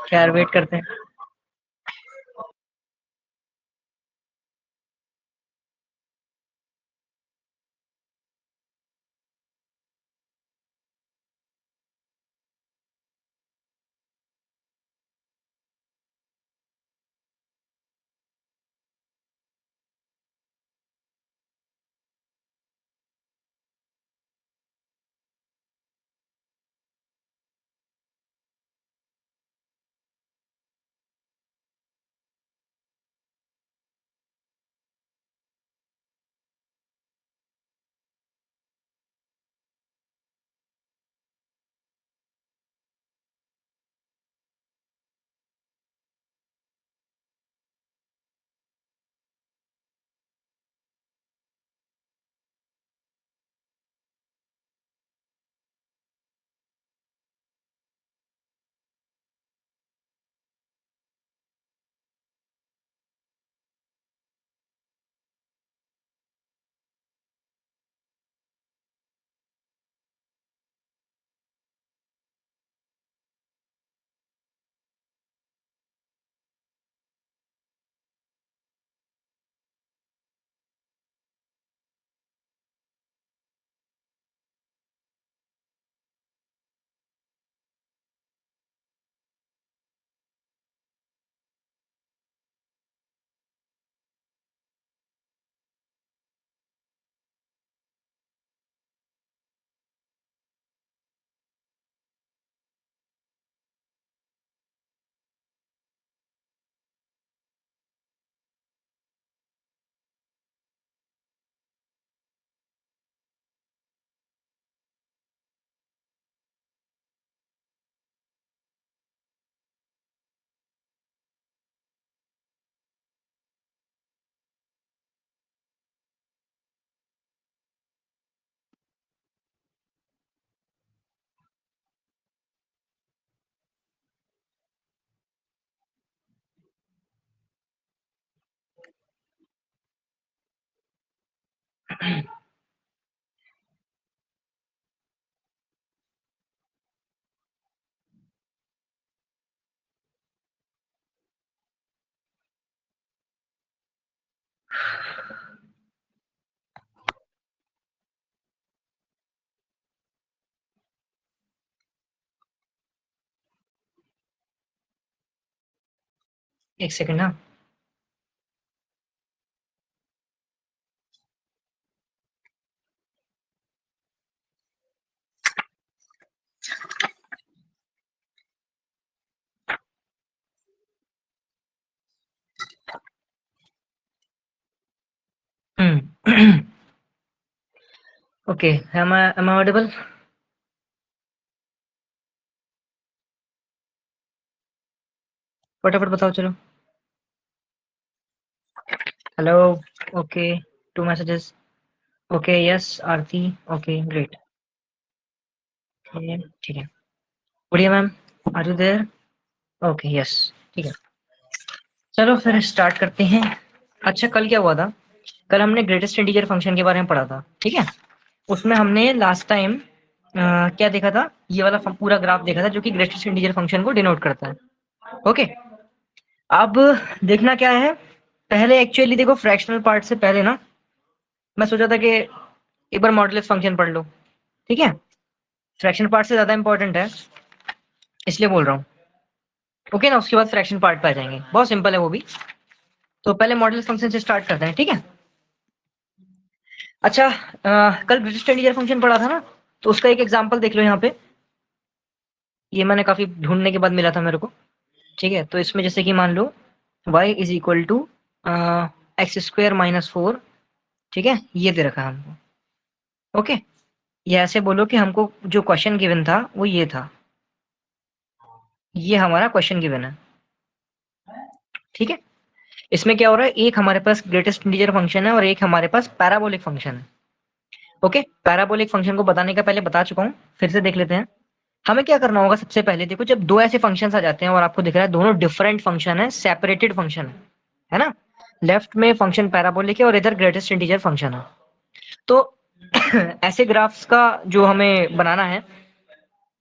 क्या वेट करते हैं। एक सेकंड ना। Okay, am I audible? फटाफट बताओ चलो। Hello. Okay, 2 messages. Okay, yes Aarti. Okay, great. Okay, ठीक है। बढ़िया ma'am, are you there? Okay, yes, ठीक है। चलो फिर स्टार्ट करते हैं। अच्छा, कल क्या हुआ था? कल हमने ग्रेटेस्ट इंटीजर फंक्शन के बारे में पढ़ा था, ठीक है? उसमें हमने लास्ट टाइम क्या देखा था? ये वाला पूरा ग्राफ देखा था जो कि ग्रेटेस्ट इंटीजर फंक्शन को डिनोट करता है। ओके, अब देखना क्या है, पहले एक्चुअली देखो फ्रैक्शनल पार्ट से पहले ना मैं सोचा था कि एक बार मॉडुलस फंक्शन पढ़ लो, ठीक है? फ्रैक्शन पार्ट से ज्यादा इंपॉर्टेंट है, इसलिए बोल रहा हूँ। ओके ना, उसके बाद फ्रैक्शन पार्ट पे आ जाएंगे, बहुत सिंपल है वो भी। तो पहले मॉडुलस फंक्शन से स्टार्ट करते हैं, ठीक है? अच्छा, कल ग्रेटेस्ट इंटीजर फंक्शन पढ़ा था ना, तो उसका एक एग्जांपल देख लो यहाँ पे। ये मैंने काफी ढूंढने के बाद मिला था मेरे को, ठीक है? तो इसमें जैसे कि मान लो y is equal to x square minus 4, ठीक है? ये दे रखा है हमको। ओके, ये ऐसे बोलो कि हमको जो क्वेश्चन गिवन था वो ये था, ये हमारा क्वेश्चन गिवन है, ठीक है? इसमें क्या हो रहा है, एक हमारे पास ग्रेटेस्ट इंटीजर फंक्शन है और एक हमारे पास पैराबोलिक फंक्शन है। ओके, पैराबोलिक फंक्शन को बताने का पहले बता चुका हूँ, फिर से देख लेते हैं। हमें क्या करना होगा, सबसे पहले देखो, जब दो ऐसे फंक्शंस आ जाते हैं और आपको दिख रहा है दोनों डिफरेंट फंक्शन है, सेपरेटेड फंक्शन है ना? लेफ्ट में फंक्शन पैराबोलिक है और इधर ग्रेटेस्ट इंटीजर फंक्शन है। तो ऐसे ग्राफ्स का जो हमें बनाना है,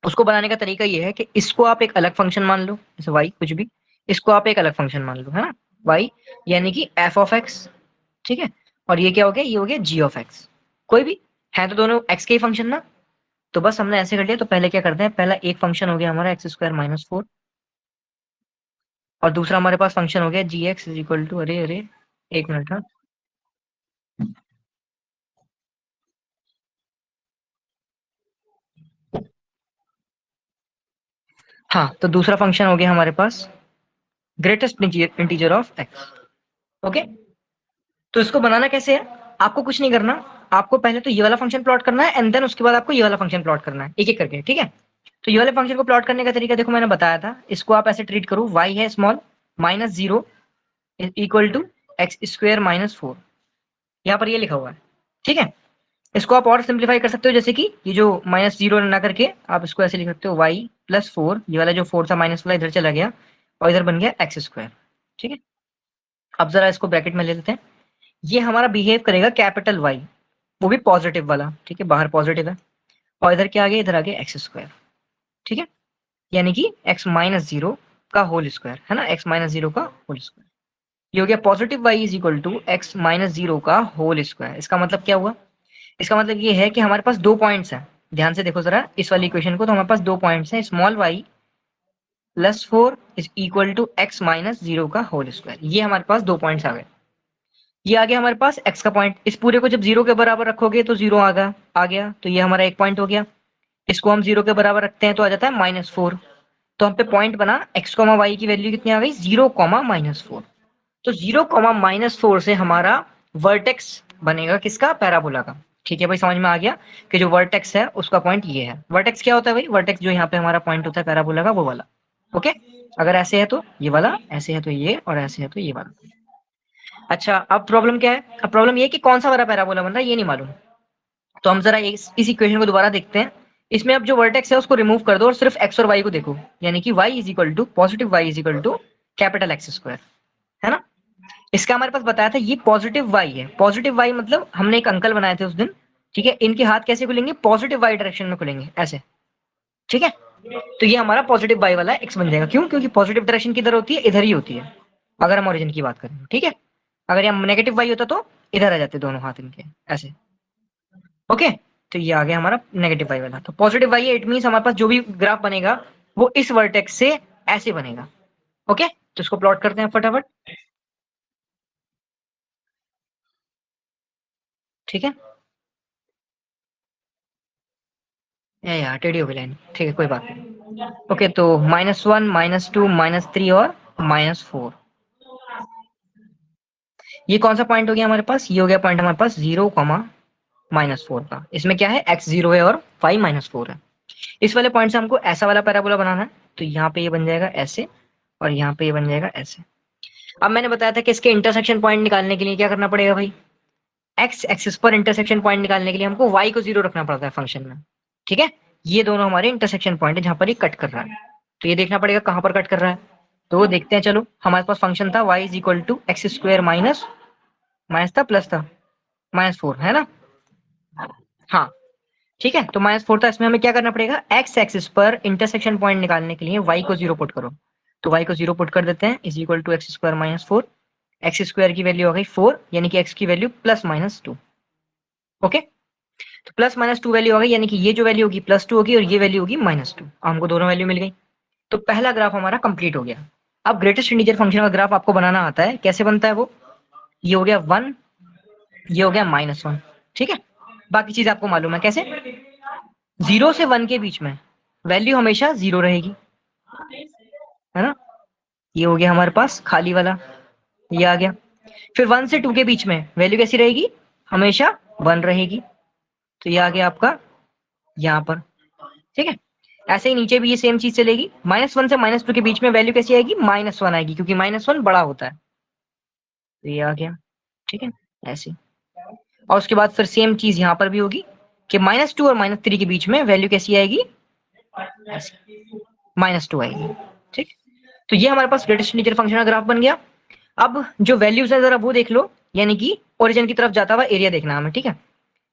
उसको बनाने का तरीका ये है कि इसको आप एक अलग फंक्शन मान लो, जैसे y कुछ भी, इसको आप एक अलग फंक्शन मान लो, है ना, y यानी कि f ऑफ x, ठीक है, और ये क्या हो गया, ये हो गया g ऑफ x, कोई भी है तो दोनों x के ही फंक्शन ना। तो बस हमने ऐसे कर लिया। तो पहले क्या करते हैं, पहला एक फंक्शन हो गया हमारा एक्स स्क्वायर माइनस 4, और दूसरा हमारे पास फंक्शन हो गया जी एक्स इज इक्वल टू, अरे अरे एक मिनट, हाँ हाँ, तो दूसरा फंक्शन हो गया हमारे पास greatest integer of x. Okay, तो इसको बनाना कैसे है, आपको कुछ नहीं करना, आपको पहले तो ये वाला फंक्शन प्लॉट करना है एंड देन उसके बाद आपको ये वाला फंक्शन प्लॉट करना है, एक एक करके, ठीक है। तो ये वाले फंक्शन को प्लॉट करने का तरीका देखो मैंने बताया था, इसको आप ऐसे ट्रीट करो, y है small minus 0 equal to x square minus 4, यहाँ पर ये लिखा हुआ है, ठीक है। इसको आप और सिंप्लीफाई कर सकते हो, जैसे कि ये जो माइनस 0 ना करके आप इसको ऐसे लिख सकते हो y प्लस 4, ये वाला जो 4 था माइनस वाला इधर चला गया और इधर बन गया एक्स स्क्वायर, ठीक है। अब जरा इसको ब्रैकेट में ले लेते हैं, ये हमारा बिहेव करेगा कैपिटल Y, वो भी पॉजिटिव वाला, ठीक है, बाहर पॉजिटिव है, और इधर क्या आ गया, इधर आ गया एक्स स्क्वायर, ठीक है, यानी कि एक्स माइनस 0 का होल स्क्वायर, है ना, एक्स माइनस 0 का होल स्क्वायर, ये हो गया positive y is equal to x minus 0 का होल स्क्वायर। इसका मतलब क्या हुआ, इसका मतलब ये है कि हमारे पास दो पॉइंट्स हैं, ध्यान से देखो जरा इस वाली इक्वेशन को, तो हमारे पास दो पॉइंट्स हैं, small y plus 4 is equal to x minus 0 का होल स्क्वायर, ये हमारे पास दो पॉइंट्स आ गए। ये आ गया हमारे पास x का पॉइंट, इस पूरे को जब 0 के बराबर रखोगे तो 0 आ गया, तो ये हमारा एक पॉइंट हो गया। इसको हम 0 के बराबर रखते हैं तो आ जाता है -4, तो हम पे पॉइंट बना x, y की वैल्यू कितनी आ गई, 0, -4। तो 0, -4 से हमारा वर्टेक्स बनेगा किसका, पैराबोला का, ठीक है भाई, समझ में आ गया कि जो वर्टेक्स है उसका पॉइंट ये है। वर्टेक्स क्या होता है भाई, वर्टेक्स जो यहाँ पे हमारा पॉइंट होता है पैराबोला का, वो वाला। ओके, अगर ऐसे है तो ये वाला, ऐसे है तो ये, और ऐसे है तो ये वाला। अच्छा, अब प्रॉब्लम क्या है, अब प्रॉब्लम ये है कि कौन सा वाला पैराबोला बन रहा है ये नहीं मालूम। तो हम जरा इस इक्वेशन को दोबारा देखते हैं, इसमें अब जो वर्टेक्स है उसको रिमूव कर दो और सिर्फ एक्स और वाई को देखो, यानी कि y is equal to positive y is equal to capital x square, है ना। इसका हमारे पास बताया था ये पॉजिटिव y है, पॉजिटिव y मतलब हमने एक अंकल बनाए थे उस दिन, ठीक है, इनके हाथ कैसे खुलेंगे, पॉजिटिव y डायरेक्शन में खुलेंगे ऐसे, ठीक है। तो ये हमारा पॉजिटिव y वाला x बन जाएगा, क्यों, क्योंकि पॉजिटिव डायरेक्शन किधर होती है, इधर ही होती है, अगर हम ओरिजिन की बात करें, ठीक है। अगर यहाँ नेगेटिव y होता तो इधर आ जाते दोनों हाथ इनके ऐसे, ओके। तो ये आ गया हमारा नेगेटिव y वाला, तो पॉजिटिव y है, इट मींस हमारे पास जो भी ग्राफ बनेगा वो इस वर्टेक्स से ऐसे बनेगा, ओके। तो इसको प्लॉट करते हैं फटाफट, ठीक है। ये यार टेढ़ी हो गई लाइन, ठीक है कोई बात नहीं। ओके, तो -1, -2, -3 और -4, ये कौन सा पॉइंट हो गया हमारे पास, ये हो गया पॉइंट हमारे पास 0, -4 का। इसमें क्या है, x 0 है और y -4 है। इस वाले पॉइंट से हमको ऐसा वाला पैराबोला बनाना है, तो यहाँ पे ये बन जाएगा ऐसे और यहाँ पे ये बन जाएगा ऐसे। अब मैंने बताया था कि इसके इंटरसेक्शन पॉइंट निकालने के लिए क्या करना पड़ेगा भाई, एक्स एक्सिस पर इंटरसेक्शन पॉइंट निकालने के लिए हमको y को 0 रखना पड़ता है फंक्शन में, ठीक है। ये दोनों हमारे इंटरसेक्शन पॉइंट है जहां पर ये कट कर रहा है, तो ये देखना पड़ेगा कहां पर कट कर रहा है। तो वो देखते हैं, चलो हमारे पास फंक्शन था y is equal to x square minus, minus था प्लस था, -4 है ना, हाँ ठीक है। तो -4 था, इसमें हमें क्या करना पड़ेगा, एक्स एक्सिस पर इंटरसेक्शन पॉइंट निकालने के लिए y को 0 पुट करो, तो y को 0 पुट कर देते हैं, is equal to x square -4, x square की वैल्यू हो गई 4, यानी कि x की वैल्यू +-2, ओके। तो +-2 वैल्यू आ गई, यानी कि ये जो वैल्यू होगी +2 होगी और ये वैल्यू होगी -2, हमको दोनों वैल्यू मिल गई। तो पहला ग्राफ हमारा कंप्लीट हो गया। अब ग्रेटेस्ट इंटीजर फंक्शन का ग्राफ आपको बनाना आता है, कैसे बनता है वो, ये हो गया 1, ये हो गया -1, ठीक है। बाकी चीज आपको मालूम है कैसे, 0 से 1 के बीच में वैल्यू हमेशा 0 रहेगी, है ना। ये हो गया हमारे पास खाली वाला, ये आ गया। फिर 1 से 2 के बीच में वैल्यू कैसी रहेगी, हमेशा 1 रहेगी, तो ये आ गया आपका यहाँ पर, ठीक है। ऐसे ही नीचे भी ये सेम चीज चलेगी, -1 से -2 के बीच में वैल्यू कैसी आएगी, -1 आएगी, क्योंकि -1 बड़ा होता है, तो ये आ गया, ठीक है, ऐसे। और उसके बाद फिर सेम चीज यहाँ पर भी होगी कि -2 और -3 के बीच में वैल्यू कैसी आएगी, ऐसे -2 आएगी, ठीक। तो ये हमारे पास ग्रेटेस्ट इंटीजर फंक्शन का ग्राफ बन गया। अब जो वैल्यूज है जरा वो देख लो, यानी कि ओरिजिन की तरफ जाता हुआ एरिया देखना हमें, ठीक है।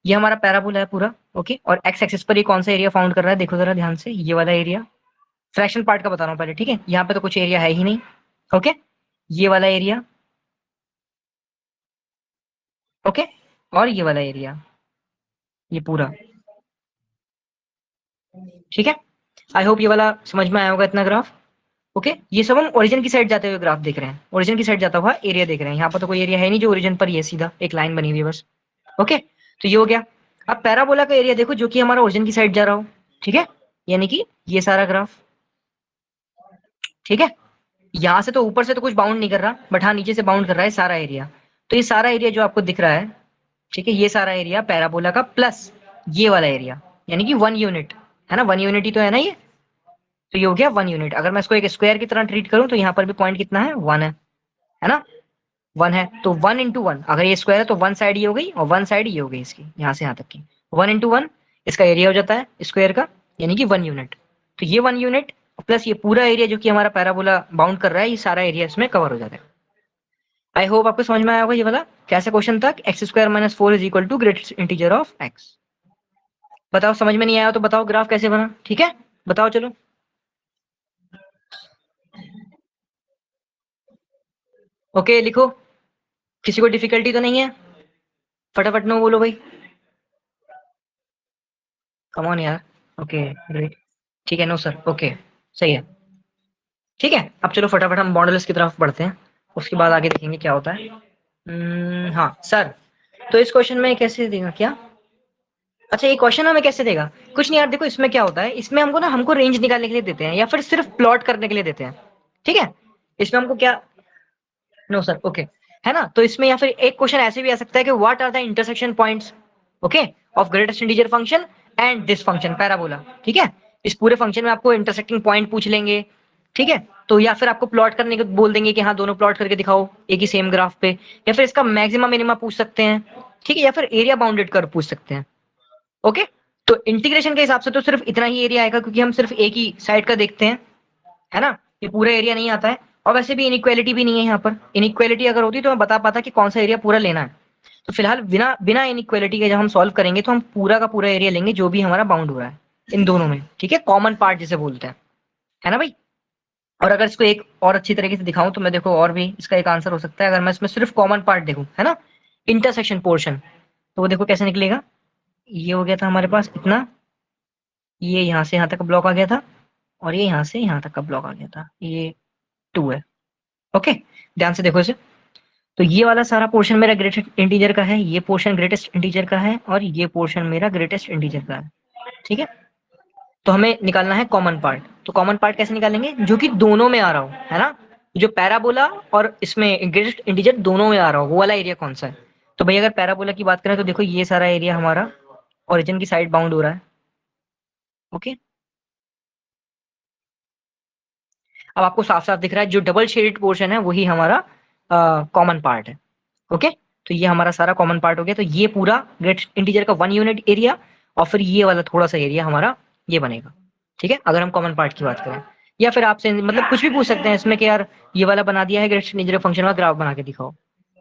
ये हमारा पैराबोला है पूरा, ओके। और एक्स एक्सिस पर ये कौन सा एरिया फाउंड कर रहा है, देखो जरा ध्यान से, ये वाला एरिया। फ्रैक्शन पार्ट का बता रहा हूँ पहले, ठीक है। यहाँ पे तो कुछ एरिया है ही नहीं, ओके। ये वाला एरिया, ओके। और ये वाला एरिया, ये पूरा, ठीक है। आई होप ये वाला समझ में आया होगा इतना ग्राफ, ओके। ये सब हम ओरिजिन की साइड जाते हुए ग्राफ देख रहे हैं, ओरिजिन की साइड जाता हुआ एरिया देख रहे हैं। यहाँ पर तो कोई एरिया है नहीं जो ओरिजिन पर, ये सीधा एक लाइन बनी हुई है बस, ओके। तो ये हो गया। अब पैराबोला का एरिया देखो जो कि हमारा ओरिजिन की साइड जा रहा हो, ठीक है। यानी कि ये सारा ग्राफ, ठीक है। यहाँ से तो ऊपर से तो कुछ बाउंड नहीं कर रहा, बट हाँ नीचे से बाउंड कर रहा है सारा एरिया। तो ये सारा एरिया जो आपको दिख रहा है, ठीक है, ये सारा एरिया पैराबोला का प्लस ये वाला एरिया, यानी कि 1 यूनिट, है ना। 1 यूनिट ही तो है ना ये। तो ये हो गया 1 यूनिट। अगर मैं इसको एक स्क्वायर की तरह ट्रीट करूं तो यहाँ पर भी पॉइंट कितना है, 1 है ना। 1 है तो 1 × 1, अगर ये स्क्वायर है तो 1 साइड ये हो गई और 1 साइड ये हो गई इसकी, यहाँ से यहाँ तक की। 1 × 1 इसका एरिया हो जाता है स्क्वायर का, यानी कि 1 यूनिट। तो ये 1 यूनिट प्लस ये पूरा एरिया जो कि हमारा पैराबोला बाउंड कर रहा है, ये सारा एरिया इसमें कवर हो जाता है। आई होप आपको समझ में आया होगा ये वाला कैसे क्वेश्चन था, x² - 4 is equal to greatest integer of x। बताओ समझ में नहीं आया तो बताओ ग्राफ कैसे बना, ठीक है। बताओ चलो, ओके लिखो। किसी को डिफिकल्टी तो नहीं है, फटाफट नो बोलो भाई, कम ऑन यार। ओके ग्रेट, ठीक है। नो सर, ओके सही है, ठीक है। अब चलो फटाफट हम मॉडल्स की तरफ बढ़ते हैं, उसके बाद आगे देखेंगे क्या होता है। हाँ सर, तो इस क्वेश्चन में कैसे देगा क्या, अच्छा ये क्वेश्चन हमें कैसे देगा। कुछ नहीं यार, देखो इसमें क्या होता है, इसमें हमको ना, हमको रेंज निकालने के लिए देते हैं या फिर सिर्फ प्लॉट करने के लिए देते हैं, ठीक है। इसमें हमको क्या, नो सर, ओके, है ना। तो इसमें या फिर एक क्वेश्चन ऐसे भी आ सकता है कि what are the intersection points, okay, of greatest integer function and this function parabola, ठीक है। इस पूरे फंक्शन में आपको इंटरसेक्टिंग पॉइंट पूछ लेंगे, ठीक है। तो या फिर आपको प्लॉट करने को बोल देंगे कि हाँ दोनों प्लॉट करके दिखाओ एक ही सेम ग्राफ पे, या फिर इसका मैक्सिमम मिनिमा पूछ सकते हैं, ठीक है, या फिर एरिया बाउंडेड कर पूछ सकते हैं, ओके। तो इंटीग्रेशन के हिसाब से तो सिर्फ इतना ही एरिया आएगा क्योंकि हम सिर्फ एक ही साइड का देखते हैं, है ना। ये पूरा एरिया नहीं आता है, और वैसे भी इनइक्वालिटी भी नहीं है यहाँ पर। इनइक्वालिटी अगर होती तो मैं बता पाता कि कौन सा एरिया पूरा लेना है। तो फिलहाल बिना बिना इनइक्वालिटी के जब हम सॉल्व करेंगे तो हम पूरा का पूरा एरिया लेंगे जो भी हमारा बाउंड हो रहा है इन दोनों में, ठीक है, कॉमन पार्ट जिसे बोलते हैं, है ना भाई। और अगर इसको एक और अच्छी तरीके से दिखाऊं तो मैं देखो और भी इसका एक आंसर हो सकता है, अगर मैं इसमें सिर्फ कॉमन पार्ट देखूं, है ना, इंटरसेक्शन पोर्शन, तो वो देखो कैसे निकलेगा। ये हो गया था हमारे पास इतना, ये यहाँ से यहाँ तक का ब्लॉक आ गया था, और ये यहाँ से यहाँ तक का ब्लॉक आ गया था, ये 2 है, ओके। ध्यान से देखो इसे। तो ये वाला सारा पोर्शन मेरा ग्रेटेस्ट इंटीजर का है, ये पोर्शन ग्रेटेस्ट इंटीजर का है, और ये पोर्शन मेरा ग्रेटेस्ट इंटीजर का है, ठीक है। तो हमें निकालना है कॉमन पार्ट। तो कॉमन पार्ट कैसे निकालेंगे, जो कि दोनों में आ रहा हो, है ना, जो पैराबोला और इसमें ग्रेटेस्ट इंटीजर दोनों में आ रहा हो, वो वाला एरिया कौन सा है। तो भाई अगर पैराबोला की बात करें तो देखो ये सारा एरिया हमारा ओरिजिन की साइड बाउंड हो रहा है, ओके। अब आपको साफ साफ दिख रहा है जो डबल शेडेड पोर्शन है वही हमारा कॉमन पार्ट है, ओके। तो ये हमारा सारा कॉमन पार्ट हो गया। तो ये पूरा ग्रेट इंटीजर का 1 यूनिट एरिया, और फिर ये वाला थोड़ा सा एरिया हमारा ये बनेगा, ठीक है, अगर हम कॉमन पार्ट की बात करें। या फिर आपसे मतलब कुछ भी पूछ सकते हैं इसमें कि यार ये वाला बना दिया है ग्रेट इंटीजर फंक्शन का ग्राफ बना के दिखाओ,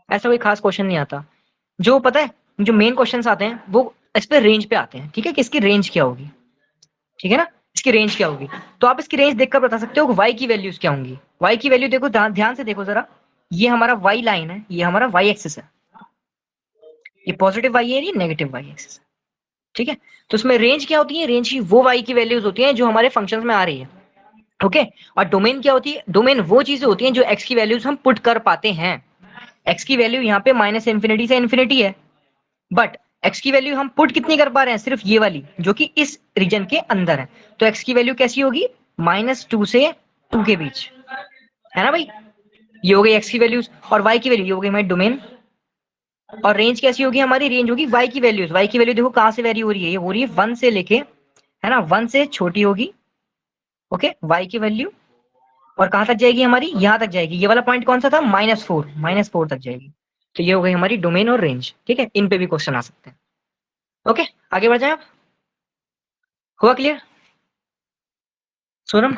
ऐसा कोई खास क्वेश्चन नहीं आता। जो पता है, जो मेन क्वेश्चन आते हैं वो इस पे रेंज पे आते हैं, ठीक है, कि इसकी रेंज क्या होगी, ठीक है ना, इसकी रेंज क्या होगी। तो आप इसकी रेंज देखकर बता सकते हो कि वाई की वैल्यूज क्या होंगी। वाई की वैल्यू देखो, ध्यान से देखो जरा, ये हमारा वाई लाइन है, ये हमारा वाई एक्सिस है, ये पॉजिटिव वाई है, ये नेगेटिव वाई एक्सिस है, ठीक है। तो इसमें रेंज क्या होती है, रेंज की वो वाई की वैल्यूज होती हैं जो हमारे फंक्शंस में आ रही है, ओके। और डोमेन क्या होती है, डोमेन वो चीजें होती हैं जो एक्स की वैल्यूज हम पुट कर पाते हैं। एक्स की वैल्यू यहाँ पे -∞ से इन्फिनिटी है, बट एक्स की वैल्यू हम पुट कितनी कर पा रहे हैं, सिर्फ ये वाली जो कि इस रीजन के अंदर है। तो एक्स की वैल्यू कैसी होगी, -2 से 2 के बीच, है ना भाई। ये हो गई एक्स की वैल्यूज, और वाई की वैल्यू ये हो गई हमारी डोमेन। और रेंज कैसी होगी, हमारी रेंज होगी वाई की वैल्यूज। वाई की वैल्यू देखो कहां से वेरी हो रही है, ये हो रही है 1 से लेके, है ना, 1 से छोटी होगी, ओके, वाई की वैल्यू। और कहां तक जाएगी हमारी, यहां तक जाएगी। ये वाला पॉइंट कौन सा था, -4 तक जाएगी। तो ये हो गई हमारी डोमेन और रेंज, ठीक है। इन पे भी क्वेश्चन आ सकते हैं, ओके। आगे बढ़ जाए आप, हुआ क्लियर सोनम।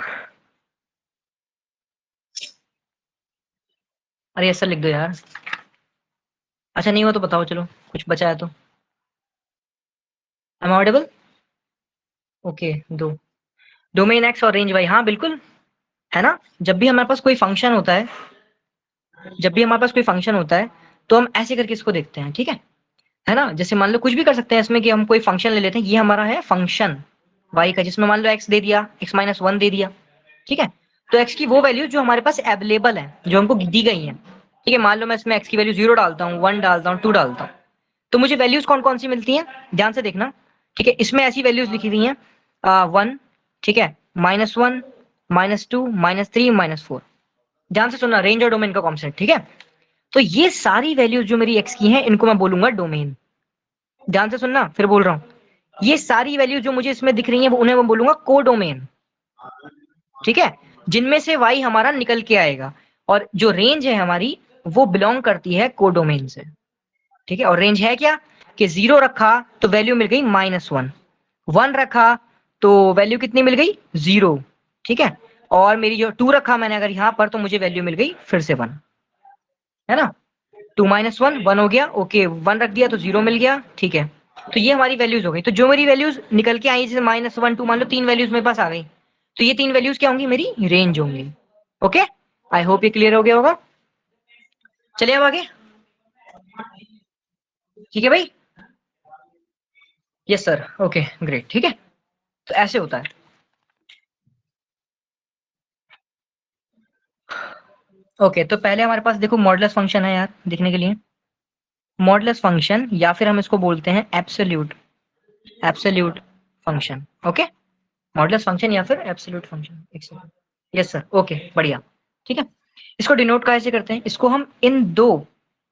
अरे ऐसा लिख दो यार, अच्छा नहीं हुआ तो बताओ, चलो कुछ बचा है तो। Am audible? ओके, दो डोमेन एक्स और रेंज वाई, हाँ बिल्कुल है ना। जब भी हमारे पास कोई फंक्शन होता है, जब भी हमारे पास कोई फंक्शन होता है तो हम ऐसे करके इसको देखते हैं, ठीक है ना। जैसे मान लो कुछ भी कर सकते हैं इसमें कि हम कोई फंक्शन ले लेते हैं, ये हमारा है फंक्शन y का, जिसमें मान लो x दे दिया, x माइनस वन दे दिया, ठीक है। तो x की वो वैल्यू जो हमारे पास अवेलेबल है, जो हमको दी गई है, ठीक है। मान लो मैं इसमें x की वैल्यू 0 डालता हूँ, 1 डालता हूँ, 2 डालता हूँ, तो मुझे वैल्यूज कौन कौन सी मिलती हैं, ध्यान से देखना, ठीक है। इसमें ऐसी वैल्यूज लिखी हुई हैं 1, ठीक है, -1, -2, -3, -4। ध्यान से सुनना, रेंज और डोमेन का कॉन्सेप्ट, ठीक है। तो ये सारी वैल्यूज जो मेरी x की हैं, इनको मैं बोलूंगा डोमेन। ध्यान से सुनना, फिर बोल रहा हूँ, ये सारी वैल्यू जो मुझे इसमें दिख रही है, उन्हें मैं बोलूंगा कोडोमेन, ठीक है, जिनमें से y हमारा निकल के आएगा। और जो रेंज है हमारी, वो बिलोंग करती है कोडोमेन से, ठीक है। और रेंज है क्या कि 0 रखा तो वैल्यू मिल गई -1, 1 रखा तो वैल्यू कितनी मिल गई, 0, ठीक है। और मेरी जो 2 रखा मैंने अगर यहाँ पर, तो मुझे वैल्यू मिल गई फिर से 1, है ना। 2 - 1 1 हो गया, ओके, 1 रख दिया तो 0 मिल गया, ठीक है। तो ये हमारी वैल्यूज हो गई। तो जो मेरी वैल्यूज निकल के आई, जैसे -1, 2, मान लो 3 वैल्यूज मेरे पास आ गई, तो ये 3 वैल्यूज क्या होंगी, मेरी रेंज होंगी। ओके, आई होप ये क्लियर हो गया होगा। चलिए अब आगे, ठीक है भाई। यस सर, ओके ग्रेट, ठीक है। तो ऐसे होता है। ओके, तो पहले हमारे पास देखो मॉडुलस फंक्शन है यार, देखने के लिए मॉडुलस फंक्शन, या फिर हम इसको बोलते हैं absolute, absolute function. Okay, modulus function या फिर एब्सोल्यूट फंक्शन, एक सेकंड। यस सर, ओके बढ़िया, ठीक है। इसको डिनोट कैसे करते हैं, इसको हम इन दो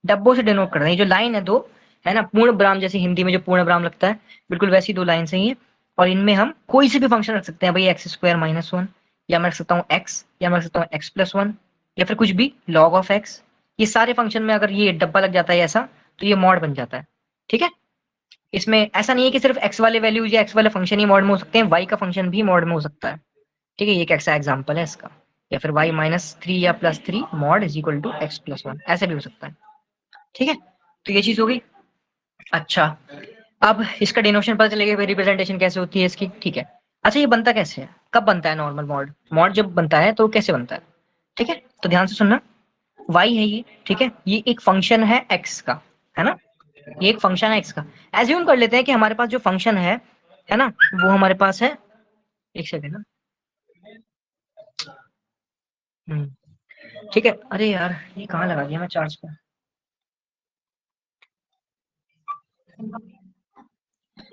डब्बों से डिनोट करते हैं। ये जो लाइन है दो, है ना, पूर्ण विराम, जैसे हिंदी में जो पूर्ण विराम लगता है, बिल्कुल वैसी दो लाइन से ही है। और इनमें हम कोई से भी फंक्शन रख सकते हैं भाई, x² -1, या मैं रख सकता हूँ x, या मैं रख सकता हूँ x+1, या फिर कुछ भी log ऑफ x। ये सारे फंक्शन में अगर ये डब्बा लग जाता है ऐसा, तो ये मॉड बन जाता है, ठीक है। इसमें ऐसा नहीं है कि सिर्फ x वाले वैल्यूज या x वाले फंक्शन ही मॉड में हो सकते हैं, y का फंक्शन भी मॉड में हो सकता है, ठीक है। ये एक ऐसा एग्जांपल है इसका। या फिर y -3 या +3 mod is equal to x+1, ऐसे भी हो सकता है, ठीक है। तो ये चीज हो गई। अच्छा, अब इसका डिनोशन पता चलेगा, रिप्रेजेंटेशन कैसे होती है इसकी, ठीक है। अच्छा, ये बनता कैसे है, कब बनता है नॉर्मल मॉड, मॉड जब बनता है तो कैसे बनता है, ठीक है। तो ध्यान से सुनना, y है ये, ठीक है, ये एक फंक्शन है x का, है ना, ये एक फंक्शन है x का। एज्यूम कर लेते हैं कि हमारे पास जो फंक्शन है ना, वो हमारे पास है, एक सेकंड ना, ठीक है। अरे यार, ये कहाँ लगा दिया मैं चार्ज पे।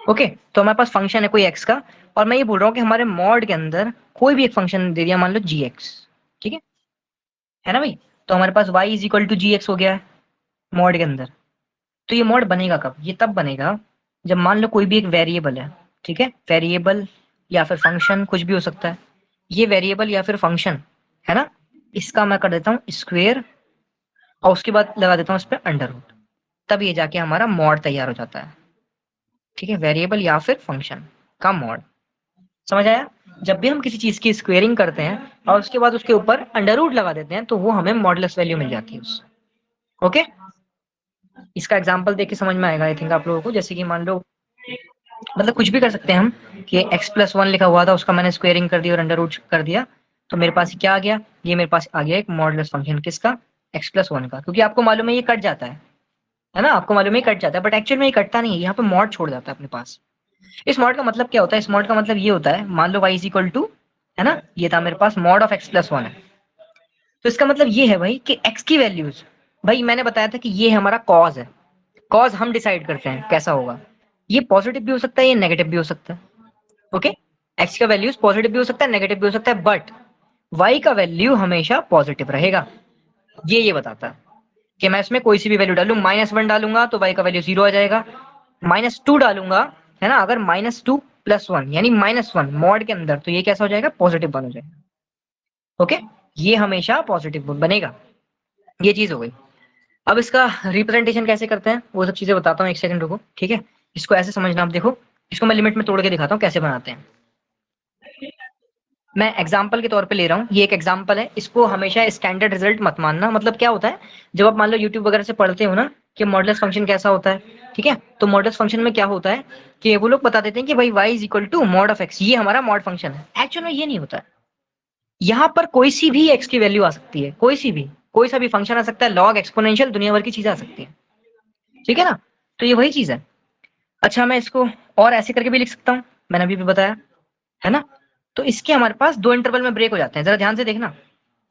ओके, तो हमारे पास फंक्शन है कोई x का, और मैं ये बोल रहा हूँ कि हमारे मॉड के अंदर कोई भी एक फंक्शन दे दिया, मान लो gx, ठीक है ना भाई। तो हमारे पास y is equal to gx हो गया है मॉड के अंदर। तो ये मॉड बनेगा कब, ये तब बनेगा जब मान लो कोई भी एक वेरिएबल है, ठीक है, वेरिएबल या फिर फंक्शन, कुछ भी हो सकता है। ये वेरिएबल या फिर फंक्शन है ना, इसका मैं कर देता हूँ स्क्वेयर, और उसके बाद लगा देता हूँ इस पर अंडर रूट, तब ये जाके हमारा मॉड तैयार हो जाता है, ठीक है। वेरिएबल या फिर फंक्शन का मॉड, समझ आया। जब भी हम किसी चीज की स्क्वेयरिंग करते हैं और उसके बाद उसके ऊपर अंडर रूट लगा देते हैं, तो वो हमें मॉडुलस वैल्यू मिल जाती है उससे। ओके, इसका एग्जांपल देख के समझ में आएगा आई थिंक आप लोगों को। जैसे कि मान लो, मतलब कुछ भी कर सकते हैं हम, कि x+1 लिखा हुआ था, उसका मैंने स्क्वेयरिंग कर दिया और अंडर रूट कर दिया, तो मेरे पास क्या आ गया, ये मेरे पास आ गया एक मॉडुलस फंक्शन, किसका, x+1 का। क्योंकि आपको मालूम है ये कट जाता है ना, आपको मालूम है ये कट जाता है, बट एक्चुअल में ये कटता नहीं है, यहाँ पे मॉड छोड़ जाता है अपने पास। इस मॉड का मतलब क्या होता है, इस मॉड का मतलब ये होता है, मान लो y इज इक्वल टू, है ना, ये था मेरे पास मॉड ऑफ x+1 है, तो इसका मतलब ये है भाई कि x की वैल्यूज, भाई मैंने बताया था कि ये हमारा कॉज है, कॉज हम डिसाइड करते हैं कैसा होगा, ये पॉजिटिव भी हो सकता है, ये नेगेटिव भी हो सकता है। ओके, x का वैल्यूज पॉजिटिव भी हो सकता है, नेगेटिव भी हो सकता है, बट y का वैल्यू हमेशा पॉजिटिव रहेगा। ये बताता है कि मैं इसमें कोई सी भी वैल्यू डालूं, -1 डालूंगा तो y का वैल्यू 0 आ जाएगा, -2 डालूंगा, है ना, अगर -2 + 1 यानी -1 मॉड के अंदर, तो ये कैसा हो जाएगा, पॉजिटिव बन हो जाएगा। ओके, ये हमेशा पॉजिटिव बनेगा, ये चीज हो गई। अब इसका रिप्रेजेंटेशन कैसे करते हैं, वो सब चीजें बताता हूँ, एक सेकंड रुको, ठीक है। इसको ऐसे समझना, आप देखो, इसको मैं लिमिट में तोड़ के दिखाता हूँ कैसे बनाते हैं। मैं एग्जाम्पल के तौर पे ले रहा हूँ, ये एक एग्जाम्पल है, इसको हमेशा स्टैंडर्ड रिजल्ट मत मानना। मतलब क्या होता है, जब आप मान लो यूट्यूब वगैरह से पढ़ते हो ना कि मॉडुलस फंक्शन कैसा होता है, ठीक है, तो मॉडुलस फंक्शन में क्या होता है कि वो लोग बता देते हैं कि भाई y is equal to mod of x, ये हमारा मॉड फंक्शन है। एक्चुअल में ये नहीं होता है, यहाँ पर कोई सी भी x की वैल्यू आ सकती है, कोई सी भी, कोई सा भी फंक्शन आ सकता है, लॉग, एक्सपोनेंशियल, दुनिया भर की चीजें आ सकती है, ठीक है ना। तो ये वही चीज है। अच्छा, मैं इसको और ऐसे करके भी लिख सकता हूँ, मैंने अभी भी बताया है ना। तो इसके हमारे पास दो इंटरवल में ब्रेक हो जाते हैं, जरा ध्यान से देखना।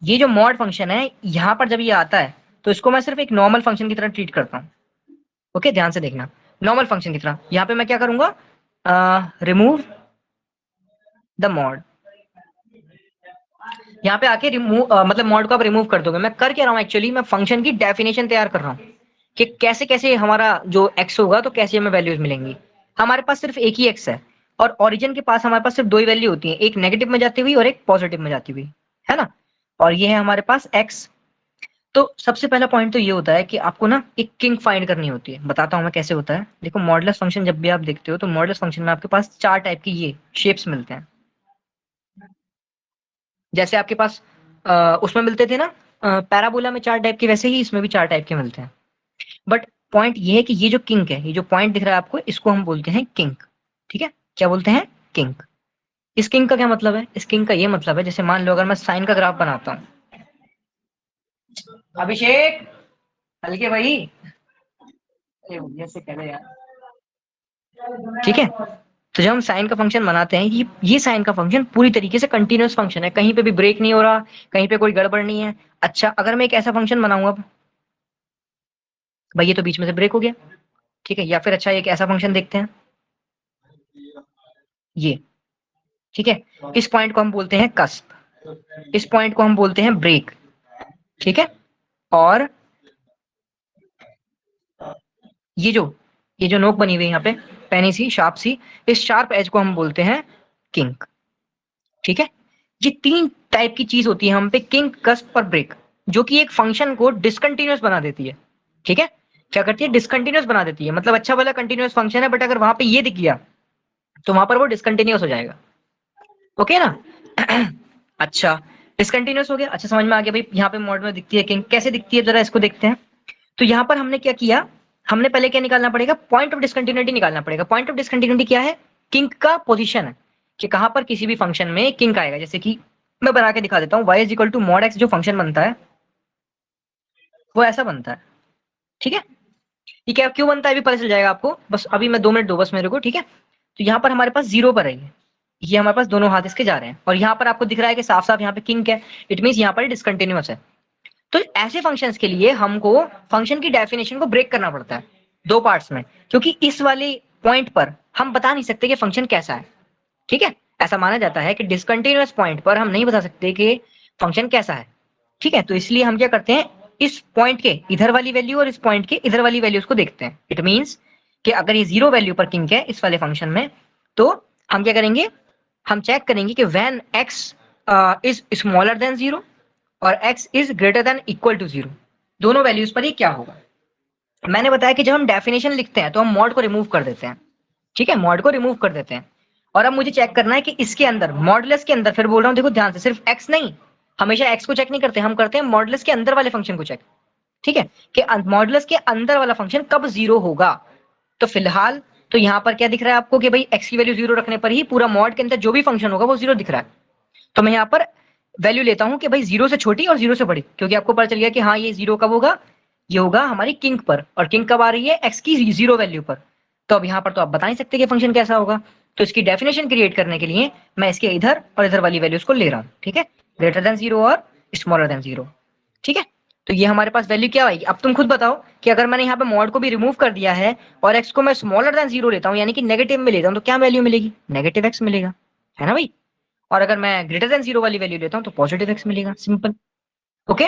ये जो मॉड फंक्शन है, यहाँ पर जब ये आता है तो इसको मैं सिर्फ एक नॉर्मल फंक्शन की तरह ट्रीट करता हूँ। ओके, ध्यान से देखना, नॉर्मल फंक्शन की तरह। यहाँ पे मैं क्या करूंगा, रिमूव द मॉड। यहाँ पे आके रिमूव मतलब मॉड को आप रिमूव कर दोगे। मैं कर क्या रहा हूँ एक्चुअली, मैं फंक्शन की डेफिनेशन तैयार कर रहा हूँ कि कैसे कैसे हमारा जो एक्स होगा तो कैसे हमें वैल्यूज मिलेंगी। हमारे पास सिर्फ एक ही एक्स है और ओरिजिन के पास हमारे पास सिर्फ दो ही वैल्यू होती है, एक नेगेटिव में जाती हुई और एक पॉजिटिव में जाती हुई, है ना। और ये है हमारे पास एक्स। तो सबसे पहला पॉइंट तो ये होता है कि आपको ना एक किंग फाइंड करनी होती है। बताता हूँ मैं कैसे होता है। देखो, मॉडुलस फंक्शन जब भी आप देखते हो तो मॉडुलस फंक्शन में आपके पास चार टाइप की ये शेप्स मिलते हैं। जैसे आपके पास उसमें मिलते थे ना पैराबोला में चार टाइप के, वैसे ही इसमें भी चार टाइप के मिलते हैं। बट पॉइंट ये है कि ये जो किंक है, ये जो पॉइंट दिख रहा है आपको, इसको हम बोलते हैं किंक। ठीक है, क्या बोलते हैं, किंक। इस किंक का क्या मतलब है, इस किंक का ये मतलब है, जैसे मान लो अगर मैं साइन का ग्राफ बनाता हूँ, अभिषेक हल्के भाई, अरे भैया से कह रहे यार, ठीक है। तो जब हम साइन का फंक्शन बनाते हैं, ये साइन का फंक्शन पूरी तरीके से कंटिन्यूअस फंक्शन है, कहीं पे भी ब्रेक नहीं हो रहा, कहीं पे कोई गड़बड़ नहीं है। अच्छा, अगर मैं एक ऐसा फंक्शन बनाऊंगा, भाई ये तो बीच में से ब्रेक हो गया, ठीक है। या फिर अच्छा, एक ऐसा फंक्शन देखते हैं, ये, ठीक है। इस पॉइंट को हम बोलते हैं कस्प, इस पॉइंट को हम बोलते हैं ब्रेक, ठीक है। और ये जो ये जो नोक बनी हुई है यहाँ पे, पैनी सी शार्प सी, इस शार्प एज को हम बोलते हैं किंक, ठीक है। ये तीन टाइप की चीज होती है हम पे, किंक, कस्प और ब्रेक, जो कि एक फंक्शन को डिसकंटिन्यूअस बना देती है, ठीक है। क्या करती है, डिसकंटिन्यूअस बना देती है। मतलब अच्छा वाला कंटिन्यूअस फंक्शन है, बट अगर वहां पे ये दिख गया तो वहां पर वो डिसकंटिन्यूअस हो जाएगा। ओके ना। अच्छा, डिसकंटिन्यूअस हो गया, अच्छा समझ में आ गया भाई। यहाँ पे मॉड में दिखती है किंक, कैसे दिखती है जरा इसको देखते हैं। तो यहाँ पर हमने क्या किया, हमने पहले क्या निकालना पड़ेगा, पॉइंट ऑफ डिसकंटिन्यूटी निकालना पड़ेगा। पॉइंट ऑफ डिसकंटिन्यूटी क्या है, किंक का पोजीशन है कि कहां पर किसी भी फंक्शन में किंक आएगा। जैसे कि मैं बना के दिखा देता हूँ, y is equal to mod x, जो फंक्शन बनता है वो ऐसा बनता है, ठीक है। ये क्या क्यों बनता है अभी पता चल जाएगा आपको, बस अभी मैं 2 मिनट दो बस मेरे को, ठीक है। तो यहाँ पर हमारे पास जीरो पर है ये हमारे पास दोनों हाथ इसके जा रहे हैं, और यहाँ पर आपको दिख रहा है कि साफ साफ यहाँ पे किंक है, इट मीन यहाँ पर डिसकंटिन्यूअस है। तो ऐसे फंक्शंस के लिए हमको फंक्शन की डेफिनेशन को ब्रेक करना पड़ता है दो पार्ट्स में, क्योंकि इस वाले पॉइंट पर हम बता नहीं सकते कि फंक्शन कैसा है, ठीक है। ऐसा माना जाता है कि डिसकंटिन्यूअस पॉइंट पर हम नहीं बता सकते कि फंक्शन कैसा है, ठीक है। तो इसलिए हम क्या करते हैं, इस पॉइंट के इधर वाली वैल्यू और इस पॉइंट के इधर वाली वैल्यूज को देखते हैं। इट मींस कि अगर ये जीरो वैल्यू पर किंक है इस वाले फंक्शन में, तो हम क्या करेंगे, हम चेक करेंगे कि when x is smaller than zero और x is greater than equal to zero, दोनों वैल्यूज पर ये क्या होगा। मैंने बताया कि जब हम डेफिनेशन लिखते हैं तो हम मॉड को रिमूव कर देते हैं, ठीक है, मॉड को रिमूव कर देते हैं। और अब मुझे चेक करना है कि इसके अंदर, मॉडुलस के अंदर, फिर बोल रहा हूँ देखो ध्यान से, सिर्फ x नहीं, हमेशा x को चेक नहीं करते, हम करते हैं मॉडुलस के अंदर वाले फंक्शन को चेक, ठीक है, कि मॉडुलस के अंदर वाला फंक्शन कब जीरो होगा। तो फिलहाल तो यहाँ पर क्या दिख रहा है आपको कि भाई x की वैल्यू जीरो रखने पर ही पूरा मॉड के अंदर जो भी फंक्शन होगा वो जीरो दिख रहा है। तो मैं यहाँ पर वैल्यू लेता हूँ कि भाई जीरो से छोटी और जीरो से बड़ी, क्योंकि आपको पता चल गया कि हाँ ये जीरो कब होगा, ये होगा हमारी किंक पर, और किंक कब आ रही है, एक्स की जीरो वैल्यू पर। तो अब यहाँ पर तो आप बता नहीं सकते कि फंक्शन कैसा होगा, तो इसकी डेफिनेशन क्रिएट करने के लिए मैं इसके इधर और इधर वाली वैल्यूज को ले रहा हूँ, ठीक है, ग्रेटर देन जीरो और स्मॉलर देन जीरो, ठीक है। तो ये हमारे पास वैल्यू क्या आएगी, अब तुम खुद बताओ कि अगर मैंने यहाँ पे मॉड को भी रिमूव कर दिया है और एक्स को मैं स्मॉलर देन जीरो लेता हूँ, यानी कि नेगेटिव में लेता हूँ, तो क्या वैल्यू मिलेगी, नेगेटिव एक्स मिलेगा, है ना भाई। और अगर मैं ग्रेटर देन जीरो वाली वैल्यू लेता हूँ तो पॉजिटिव एक्स मिलेगा, सिंपल। ओके,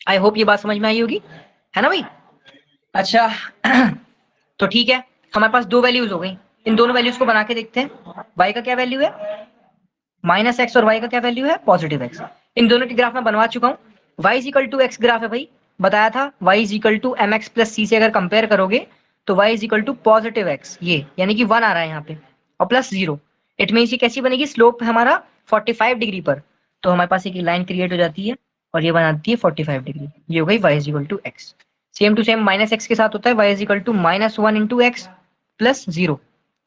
आई होप ये बात समझ में आई होगी, है ना भाई। अच्छा, तो ठीक है, हमारे पास दो वैल्यूज हो गई, इन दोनों वैल्यूज को बना के देखते हैं। y का क्या वैल्यू है, माइनस एक्स, और y का क्या वैल्यू है, पॉजिटिव एक्स। इन दोनों के ग्राफ मैं बनवा चुका हूँ। y is equal to x graph है भाई, बताया था, y is equal to m x plus c से अगर कंपेयर करोगे तो y is equal to positive x, ये यानी कि वन आ रहा है यहाँ पे, और प्लस जीरो। इट मीन्स ये कैसी बनेगी, स्लोप हमारा 45 डिग्री पर, तो हमारे पास एक लाइन क्रिएट हो जाती है और ये बनाती है 45 डिग्री, ये हो गई y is equal to x. Same to same minus x के साथ होता है y is equal to minus one into x plus zero,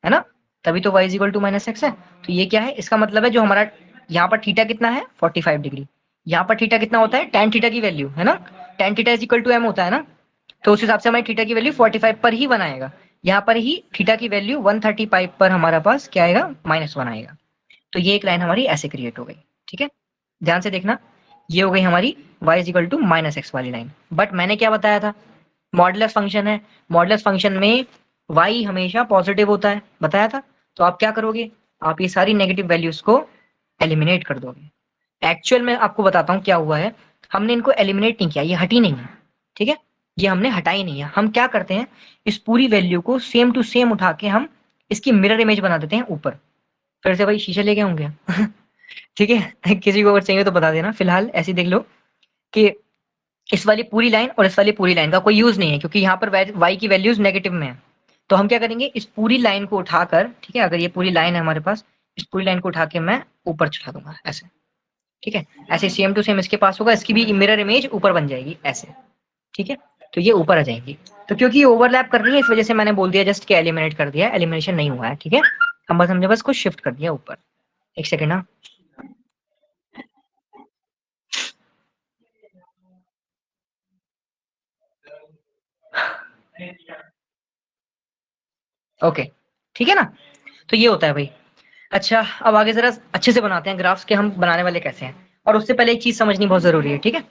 है ना, तभी तो y is equal to minus x है। तो ये क्या है, इसका मतलब है जो हमारा यहाँ पर थीटा कितना है 45 डिग्री, यहाँ पर थीटा कितना होता है tan थीटा की वैल्यू, है ना, tan theta is equal to m होता है ना, तो उस हिसाब से हमारी थीटा की वैल्यू 45 पर ही बनाएगा। यहाँ पर ही थीटा की वैल्यू 135 पर हमारा पास क्या आएगा, -1 आएगा। तो ये एक लाइन हमारी ऐसे क्रिएट हो गई, ठीक है, ध्यान से देखना, ये हो गई हमारी y is equal to minus x वाली लाइन। बट मैंने क्या बताया था, मॉडुलस फंक्शन है, मॉडुलस फंक्शन में y हमेशा पॉजिटिव होता है, बताया था। तो आप क्या करोगे, आप ये सारी नेगेटिव वैल्यूज को एलिमिनेट कर दोगे। एक्चुअल में आपको बताता हूँ क्या हुआ है, हमने इनको एलिमिनेट नहीं किया, ये हटी नहीं है, ठीक है, ये हमने हटाई नहीं है। हम क्या करते हैं, इस पूरी वैल्यू को सेम टू सेम उठा के हम इसकी मिरर इमेज बना देते हैं ऊपर। फिर से भाई शीशे लेके होंगे ठीक है किसी को अगर चाहिए तो बता देना, फिलहाल ऐसे देख लो कि इस वाली पूरी लाइन और इस वाली पूरी लाइन का कोई यूज नहीं है, क्योंकि यहाँ पर y की वैल्यूज नेगेटिव में है। तो हम क्या करेंगे, इस पूरी लाइन को उठाकर, ठीक है, अगर ये पूरी लाइन है हमारे पास, इस पूरी लाइन को उठा के मैं ऊपर चढ़ा दूंगा ऐसे, ठीक है, ऐसे सेम टू सेम इसके पास होगा, इसकी भी मिरर इमेज ऊपर बन जाएगी ऐसे, ठीक है, तो ये ऊपर आ जाएंगी। तो क्योंकि ये ओवरलैप कर रही है इस वजह से मैंने बोल दिया जस्ट के एलिमिनेट कर दिया, एलिमिनेशन नहीं हुआ है, ठीक है, हम बस हमने बस कुछ शिफ्ट कर दिया ऊपर। एक सेकेंड ना, ओके, ठीक है ना, तो ये होता है भाई। अच्छा अब आगे जरा अच्छे से बनाते हैं ग्राफ्स के हम बनाने वाले कैसे हैं, और उससे पहले एक चीज समझनी बहुत जरूरी है, ठीक है,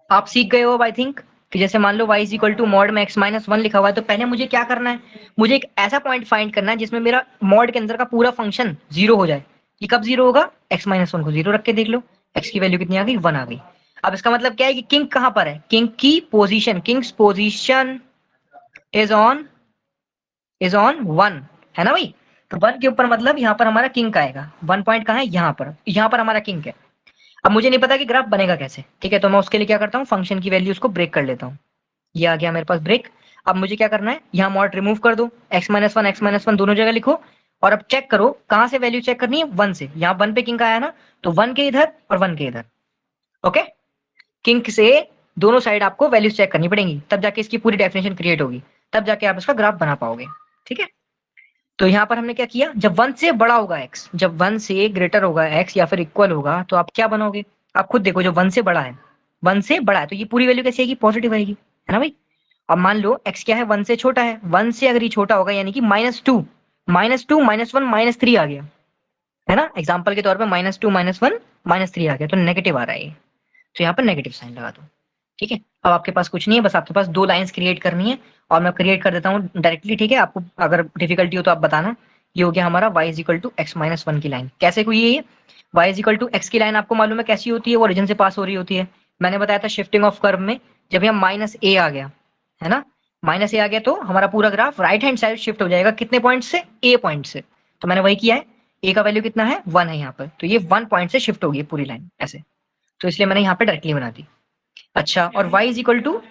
आप सीख गए हो अब आई थिंक कि जैसे मान लो y is equal to mod में x माइनस वन लिखा हुआ है, तो पहले मुझे क्या करना है, मुझे एक ऐसा पॉइंट फाइंड करना है जिसमें मेरा मॉड के अंदर का पूरा फंक्शन जीरो हो जाए। ये कब जीरो होगा, x माइनस वन को जीरो रख के देख लो, x की वैल्यू कितनी आ गई, वन आ गई। अब इसका मतलब क्या है कि किंग कहाँ पर है, किंग की position, Kings position is on one, है ना भाई, तो वन के ऊपर मतलब यहाँ पर हमारा किंग का आएगा, वन पॉइंट कहाँ है, यहाँ पर हमारा किंग है। अब मुझे नहीं पता कि ग्राफ बनेगा कैसे, ठीक है, तो मैं उसके लिए क्या करता हूँ, फंक्शन की वैल्यूज को ब्रेक कर लेता हूँ, ये आ गया मेरे पास ब्रेक। अब मुझे क्या करना है, यहाँ मॉड रिमूव कर दो, x माइनस वन दोनों जगह लिखो, और अब चेक करो कहाँ से वैल्यू चेक करनी है, वन से, यहाँ वन पे किंग का आया ना, तो वन के इधर और वन के इधर, ओके, किंग से दोनों साइड आपको वैल्यूज चेक करनी पड़ेंगी, तब जाके इसकी पूरी डेफिनेशन क्रिएट होगी, तब जाके आप इसका ग्राफ बना पाओगे, ठीक है। तो यहाँ पर हमने क्या किया, जब वन से बड़ा होगा x, जब वन से ग्रेटर होगा x या फिर इक्वल होगा, तो आप क्या बनाओगे, आप खुद देखो, जो वन से बड़ा है, वन से बड़ा है, तो ये पूरी वैल्यू कैसी आएगी, पॉजिटिव आएगी, है ना भाई। अब मान लो x क्या है, वन से छोटा है, वन से अगर ये छोटा होगा यानी कि -2, -2 -1 -3 आ गया, है ना, एग्जाम्पल के तौर पे -2 -1 -3 आ गया, तो नेगेटिव आ रहा है ये, तो यहाँ पर नेगेटिव साइन लगा दो, ठीक है। अब आपके पास कुछ नहीं है, बस आपके पास दो लाइंस क्रिएट करनी है, और मैं क्रिएट कर देता हूँ डायरेक्टली, ठीक है, आपको अगर डिफिकल्टी हो तो आप बताना। ये हो गया हमारा y is equal to x minus one की लाइन, कैसे हुई है ये, y is equal to x की लाइन आपको मालूम है कैसी होती है, वो ओरिजिन से पास हो रही होती है, मैंने बताया था शिफ्टिंग ऑफ कर्व में, जब यहाँ -a आ गया, है ना, -a आ गया तो हमारा पूरा graph right hand side shift हो जाएगा, कितने पॉइंट से, a पॉइंट से, तो मैंने वही किया है, a का वैल्यू कितना है, वन है यहाँ पर, तो ये वन पॉइंट से शिफ्ट होगी पूरी लाइन ऐसे, तो इसलिए मैंने यहाँ पे डायरेक्टली बना दी। अच्छा, और y is equal to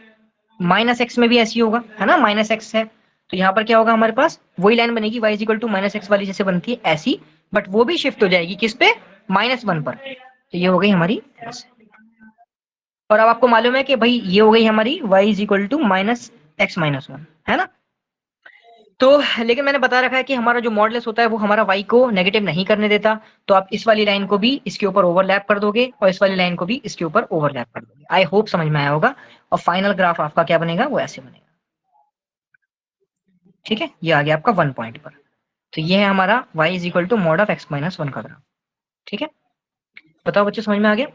minus x में भी ऐसी होगा, है ना, माइनस एक्स है, तो यहाँ पर क्या होगा हमारे पास, वही लाइन बनेगी y is equal to minus x वाली जैसे बनती है ऐसी, बट वो भी शिफ्ट हो जाएगी किस पे, -1 पर, तो ये हो गई हमारी ऐसे। और अब आपको मालूम है कि भाई ये हो गई हमारी y is equal to minus x minus one, है ना। तो लेकिन मैंने बता रखा है कि हमारा जो मॉडलेस होता है वो हमारा y को नेगेटिव नहीं करने देता, तो आप इस वाली लाइन को भी इसके ऊपर ओवरलैप कर दोगे और इस वाली लाइन को भी इसके ऊपर ओवरलैप कर दोगे। आई होप समझ में आया होगा, और फाइनल ग्राफ आपका क्या बनेगा, वो ऐसे बनेगा, ठीक है, ये आ गया आपका वन पॉइंट पर। तो ये है हमारा y is equal to mod of x minus one का ग्राफ, ठीक है। बताओ बच्चों समझ में आ गया,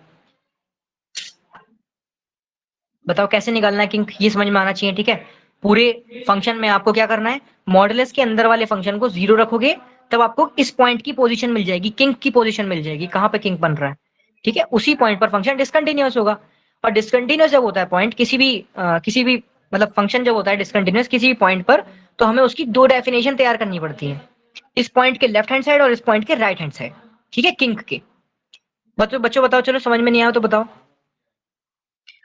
बताओ कैसे निकालना है किंग, ये समझ में आना चाहिए, ठीक है। पूरे फंक्शन में आपको क्या करना है, मॉडुलस के अंदर वाले फंक्शन को जीरो रखोगे, तब आपको इस पॉइंट की पोजीशन मिल जाएगी, किंग की पोजीशन मिल जाएगी, कहाँ पे किंग बन रहा है, ठीक है, उसी पॉइंट पर फंक्शन डिसकंटिन्यूअस होगा। और डिसकंटिन्यूअस जब होता है पॉइंट, किसी भी मतलब फंक्शन जब होता है डिसकंटिन्यूअस किसी भी पॉइंट पर, तो हमें उसकी दो डेफिनेशन तैयार करनी पड़ती है, इस पॉइंट के लेफ्ट हैंड साइड और इस पॉइंट के राइट हैंड साइड, ठीक है, किंग के। बच्चों बच्चों बताओ, चलो समझ में नहीं आया तो बताओ,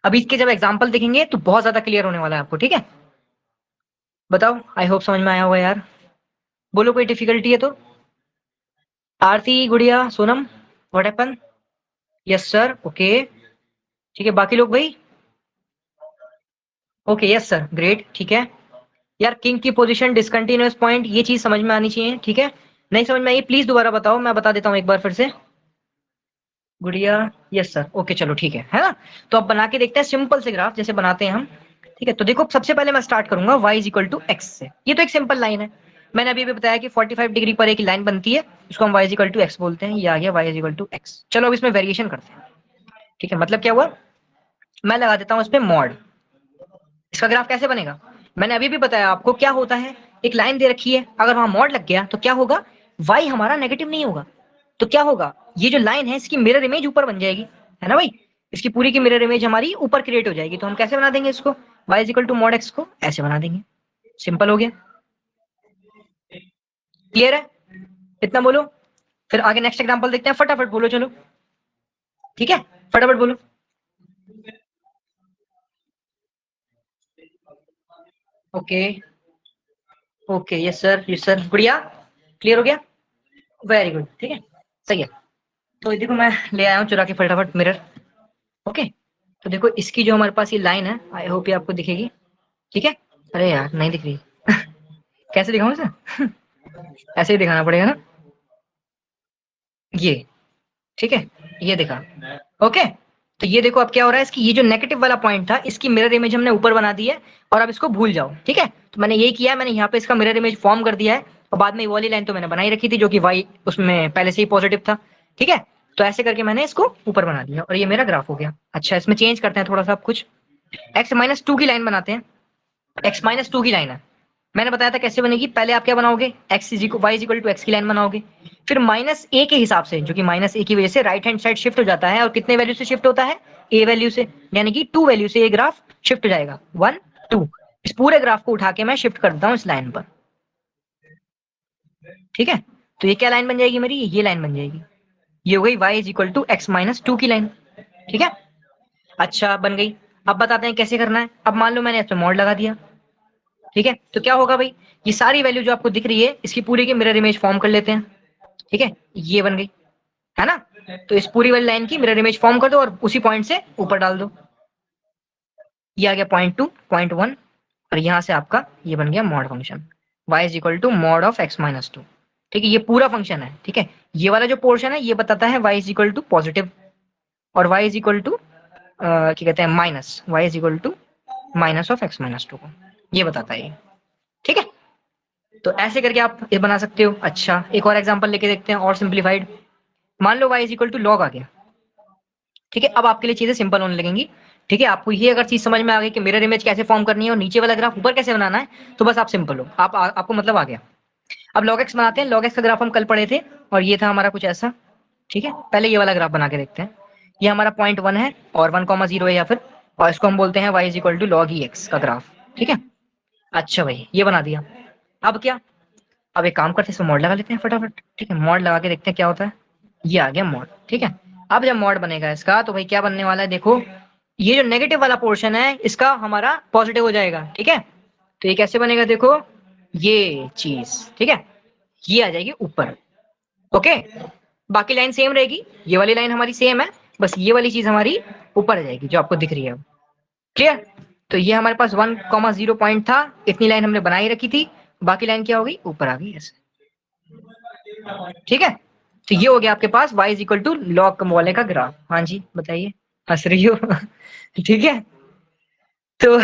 अभी इसके जब एग्जांपल देखेंगे तो बहुत ज्यादा क्लियर होने वाला है आपको, ठीक है। बताओ, आई होप समझ में आया होगा यार। बोलो कोई डिफिकल्टी है तो। आरती, गुड़िया, Sonam, what happen? Yes sir, okay ठीक है। बाकी लोग भाई? ओके यस सर, ग्रेट ठीक है। यार किंग की पोजीशन डिसकंटिन्यूअस पॉइंट, ये चीज समझ में आनी चाहिए, ठीक है। नहीं समझ में आई प्लीज दोबारा बताओ, मैं बता देता हूँ एक बार फिर से। गुड़िया, यस सर, ओके चलो ठीक है ना। तो अब बना के देखते हैं सिंपल से ग्राफ जैसे बनाते हैं हम, ठीक है। तो देखो सबसे पहले मैं स्टार्ट करूंगा y is equal to x से। ये तो एक सिंपल लाइन है, मैंने अभी भी बताया कि 45 डिग्री पर एक लाइन बनती है, उसको हम y is equal to x बोलते हैं। ये आ गया y is equal to x. चलो अब इसमें वेरिएशन करते हैं, ठीक है। मतलब क्या हुआ, मैं लगा देता हूँ इस पे मॉड। इसका ग्राफ कैसे बनेगा, मैंने अभी भी बताया आपको क्या होता है। एक लाइन दे रखी है, अगर वहां मॉड लग गया तो क्या होगा, y हमारा नेगेटिव नहीं होगा। तो क्या होगा, ये जो लाइन है इसकी मिरर इमेज ऊपर बन जाएगी, है ना भाई। इसकी पूरी की मिरर इमेज हमारी ऊपर क्रिएट हो जाएगी। तो हम कैसे बना देंगे इसको, y is equal to mod x को ऐसे बना देंगे। सिंपल हो गया, क्लियर है, इतना बोलो। फिर आगे नेक्स्ट एग्जांपल देखते हैं, फटाफट बोलो चलो, ठीक है फटाफट बोलो। ओके ओके यस सर गुड़िया, क्लियर हो गया, वेरी गुड ठीक है, सही है। तो देखो मैं ले आया हूँ चुरा के फटाफट मिरर, ओके। तो देखो इसकी जो हमारे पास ये लाइन है, आई होप ये आपको दिखेगी, ठीक है। अरे यार नहीं दिख रही कैसे दिखाऊं इसे ऐसे ही दिखाना पड़ेगा ना, ये ठीक है, ये दिखा, ओके। तो ये देखो अब क्या हो रहा है, इसकी ये जो नेगेटिव वाला पॉइंट था इसकी मिरर इमेज हमने ऊपर बना दी है, और अब इसको भूल जाओ, ठीक है। तो मैंने ये किया, मैंने यहाँ पे इसका मिरर इमेज फॉर्म कर दिया है, और बाद में ये वाली लाइन तो मैंने बनाई रखी थी जो कि वाई उसमें पहले से ही पॉजिटिव था, ठीक है। तो ऐसे करके मैंने इसको ऊपर बना दिया और ये मेरा ग्राफ हो गया। अच्छा इसमें चेंज करते हैं थोड़ा सा, अब कुछ एक्स माइनस टू की लाइन बनाते हैं। एक्स माइनस टू की लाइन है, मैंने बताया था कैसे बनेगी। पहले आप क्या बनाओगे, x is y is equal to x की लाइन बनाओगे, फिर माइनस ए के हिसाब से, जो कि माइनस ए की वजह से राइट हैंड साइड शिफ्ट हो जाता है, और कितने वैल्यू से शिफ्ट होता है, ए वैल्यू से, यानी कि टू वैल्यू से ये ग्राफ शिफ्ट हो जाएगा, वन टू। इस पूरे ग्राफ को उठा के मैं शिफ्ट करता हूँ इस लाइन पर, ठीक है। तो ये क्या लाइन बन जाएगी मेरी, ये लाइन बन जाएगी। ये हो गई y is equal to x minus two की लाइन, ठीक है। अच्छा बन गई। अब बताते हैं कैसे करना है। अब मान लो मैंने इस पे मॉड लगा दिया, ठीक है। तो क्या होगा भाई, ये सारी वैल्यू जो आपको दिख रही है इसकी पूरी की मिरर इमेज फॉर्म कर लेते हैं, ठीक है। ये बन गई, है ना। तो इस पूरी वाली लाइन की मिरर इमेज फॉर्म कर दो और उसी पॉइंट से ऊपर डाल दो। ये आ गया पॉइंट टू, पॉइंट वन, और यहाँ से आपका ये बन गया mod function, y is equal to mod of x minus two, ठीक है। ये पूरा फंक्शन है, ठीक है। ये वाला जो पोर्शन है ये बताता है y is equal to positive, और y इज इक्वल टू क्या कहते हैं minus, y is equal to minus of x minus two को, ये बताता है ये, ठीक है। तो ऐसे करके आप ये बना सकते हो। अच्छा एक और एग्जांपल लेके देखते हैं और सिंपलीफाइड। मान लो y is equal to log आ गया, ठीक है। अब आपके लिए चीजें सिंपल होने लगेंगी, ठीक है। आपको ये अगर चीज समझ में आ गई कि मिरर इमेज कैसे फॉर्म करनी है और नीचे वाला ग्राफ ऊपर कैसे बनाना है, तो बस आप सिंपल हो, आपको मतलब आ गया। अब log x बनाते हैं, log x का ग्राफ हम कल पढ़े थे, और ये था हमारा कुछ ऐसा, ठीक है। पहले ये वाला ग्राफ बना के देखते हैं। ये हमारा पॉइंट वन है और 1,0 है या फिर, और इसको हम बोलते हैं y is equal to log e x का ग्राफ, ठीक है। अच्छा भाई ये बना दिया। अब क्या, अब एक काम करते हैं, इसमें मॉड लगा लेते हैं फटाफट, ठीक है। मॉड लगा के देखते हैं क्या होता है। ये आ गया मॉड, ठीक है। अब जब मॉड बनेगा इसका तो भाई क्या बनने वाला है, देखो ये जो नेगेटिव वाला पोर्शन है इसका हमारा पॉजिटिव हो जाएगा, ठीक है। तो ये कैसे बनेगा देखो, ये चीज, ठीक है, ये आ जाएगी ऊपर, ओके। बाकी लाइन सेम रहेगी, ये वाली लाइन हमारी सेम है, बस ये वाली चीज हमारी ऊपर आ जाएगी जो आपको दिख रही है, क्लियर। तो ये हमारे पास 1,0 पॉइंट था, इतनी लाइन हमने बनाई रखी थी, बाकी लाइन क्या हो गई, ऊपर आ गई ऐसे, ठीक है। तो ये हो गया आपके पास y is equal to log वाले का ग्राफ। हाँ जी बताइए, हंस रही हो ठीक है। तो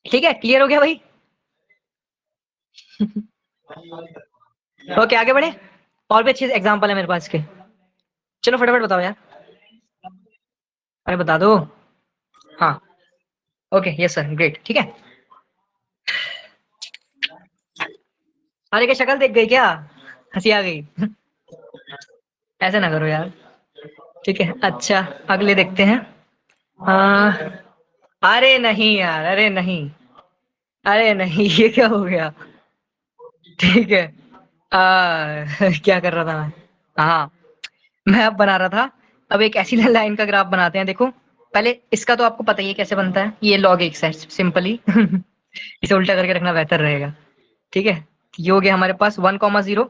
ठीक है, क्लियर हो गया भाई ओके आगे बढ़े, और भी अच्छे एग्जांपल है मेरे पास के, चलो फटाफट बताओ यार, अरे बता दो। हाँ ओके यस सर ग्रेट, ठीक है। अरे क्या शक्ल देख गई क्या, हंसी आ गई ऐसे ना करो यार, ठीक है। अच्छा अगले देखते हैं। हाँ, अरे नहीं यार, अरे नहीं, अरे नहीं ये क्या हो गया, ठीक है। क्या कर रहा था मैं, हाँ मैं अब बना रहा था। अब एक ऐसी लाइन का ग्राफ बनाते हैं, देखो पहले इसका तो आपको पता ही है कैसे बनता है, ये log x है सिंपली इसे उल्टा करके रखना बेहतर रहेगा, ठीक है। ये हो गया हमारे पास 1,0।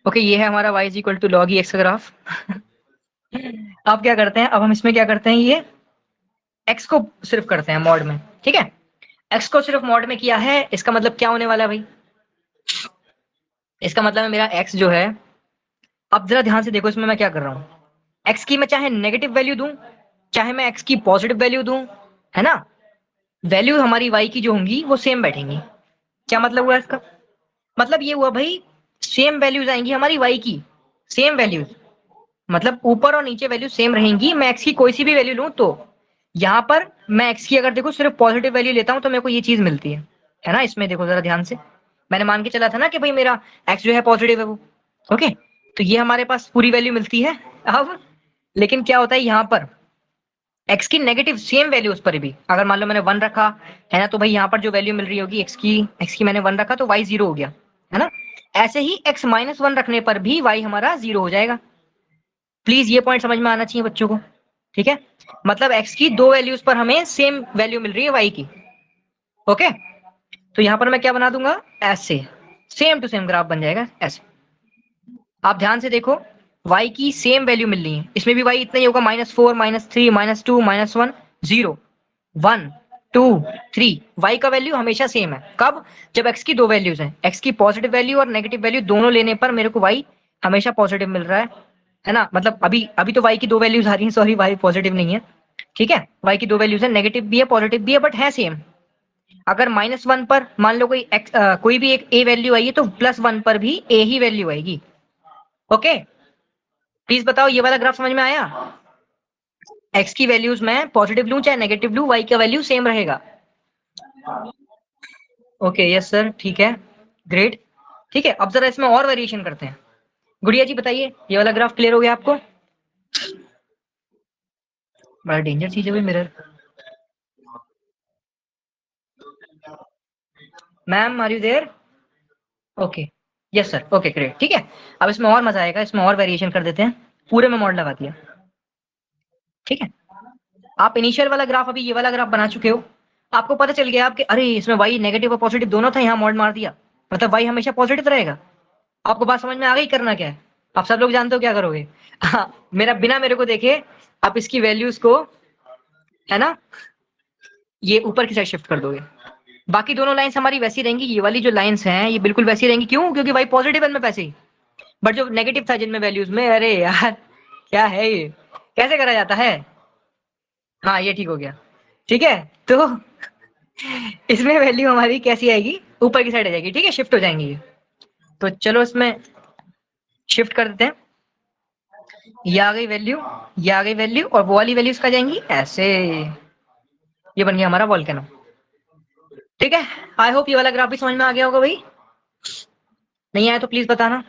ओके, ये है हमारा y is equal to log x का ग्राफ। अब क्या करते हैं, अब हम इसमें क्या करते हैं, ये x को सिर्फ करते हैं मॉड में, ठीक है। x को सिर्फ मॉड में किया है, इसका मतलब क्या होने वाला है भाई, इसका मतलब है मेरा x जो है, अब जरा ध्यान से देखो इसमें मैं क्या कर रहा हूँ, x की मैं चाहे नेगेटिव वैल्यू दूं, चाहे मैं x की पॉजिटिव वैल्यू दूं, है ना, वैल्यू हमारी y की जो होंगी वो सेम बैठेंगी। क्या मतलब हुआ इसका, मतलब ये हुआ भाई, सेम वैल्यूज आएंगी हमारी y की, सेम वैल्यूज, मतलब ऊपर और नीचे वैल्यू सेम रहेंगी। मैं x की कोई सी भी वैल्यू लूं तो यहाँ पर मैं x की अगर देखो सिर्फ पॉजिटिव वैल्यू लेता हूं तो मेरे को ये चीज मिलती है ना। इसमें देखो जरा ध्यान से, मैंने मान के चला था ना कि भाई मेरा x जो है पॉजिटिव है वो, ओके, तो ये हमारे पास पूरी वैल्यू मिलती है। अब लेकिन क्या होता है यहाँ पर x की नेगेटिव सेम वैल्यू उस पर भी, अगर मान लो मैंने 1 रखा है ना, तो भाई यहाँ पर जो वैल्यू मिल रही होगी x की मैंने 1 रखा तो y 0 हो गया, है ना। ऐसे ही x -1 रखने पर भी y हमारा 0 हो जाएगा। प्लीज ये पॉइंट समझ में आना चाहिए बच्चों को, ठीक है। मतलब x की दो वैल्यूज पर हमें सेम वैल्यू मिल रही है y की, ओके। तो यहाँ पर मैं क्या बना दूंगा, ऐसे सेम टू सेम ग्राफ बन जाएगा ऐसे। आप ध्यान से देखो, y की सेम वैल्यू मिल रही है, इसमें भी y इतना ही होगा, -4 -3 -2 -1 0 1 2 3, y का वैल्यू हमेशा सेम है। कब, जब x की दो वैल्यूज हैं, x की पॉजिटिव वैल्यू और नेगेटिव वैल्यू दोनों लेने पर मेरे को y हमेशा पॉजिटिव मिल रहा है ना। मतलब अभी अभी तो y की दो वैल्यूज आ रही हैं, सॉरी y पॉजिटिव नहीं है, ठीक है। y की दो वैल्यूज है, नेगेटिव भी है पॉजिटिव भी है, बट है सेम। अगर -1 पर मान लो कोई कोई भी एक a वैल्यू आई है तो +1 पर भी a ही वैल्यू आएगी, ओके। प्लीज बताओ ये वाला ग्राफ समझ में आया, x की वैल्यूज मैं पॉजिटिव लूं चाहे नेगेटिव लूं, y का वैल्यू सेम रहेगा। ओके यस सर, ठीक है, ग्रेट, ठीक है। अब जरा इसमें और वेरिएशन करते हैं। गुड़िया जी बताइए, ये वाला ग्राफ क्लियर हो गया आपको, बड़ा डेंजर चीज है भाई mirror. Ma'am are you there, okay, yes sir, okay great, ठीक है। अब इसमें और मजा आएगा, इसमें और वेरिएशन कर देते हैं, पूरे में मॉड लगा दिया, ठीक है। आप इनिशियल वाला ग्राफ, अभी ये वाला ग्राफ बना चुके हो, आपको पता चल गया आपके, अरे इसमें y नेगेटिव और पॉजिटिव दोनों था, यहाँ मॉड मार दिया, मतलब y हमेशा पॉजिटिव रहेगा। आपको बात समझ में आ गई, करना क्या है, आप सब लोग जानते हो क्या करोगे। मेरा बिना मेरे को देखे आप इसकी वैल्यूज को, है ना, ये ऊपर की साइड शिफ्ट कर दोगे। बाकी दोनों लाइंस हमारी वैसी रहेंगी, ये वाली जो लाइंस हैं ये बिल्कुल वैसी रहेंगी, क्यों, क्योंकि भाई पॉजिटिव है इनमें वैसे ही, बट जो नेगेटिव था जिनमें वैल्यूज में, अरे यार क्या है ये, कैसे करा जाता है। हाँ ये ठीक हो गया, ठीक है। तो इसमें वैल्यू हमारी कैसी आएगी, ऊपर की साइड आ जाएगी, ठीक है, शिफ्ट हो जाएंगी ये। तो चलो इसमें शिफ्ट कर देते हैं, ये आ गई वैल्यू, ये आ गई वैल्यू, और वो वाली वैल्यूज कहाँ जाएंगी, ऐसे, ये बन गया हमारा वॉल्केनो, ठीक है। आई होप ये वाला ग्राफ भी समझ में आ गया होगा भाई, नहीं आया तो प्लीज बताना।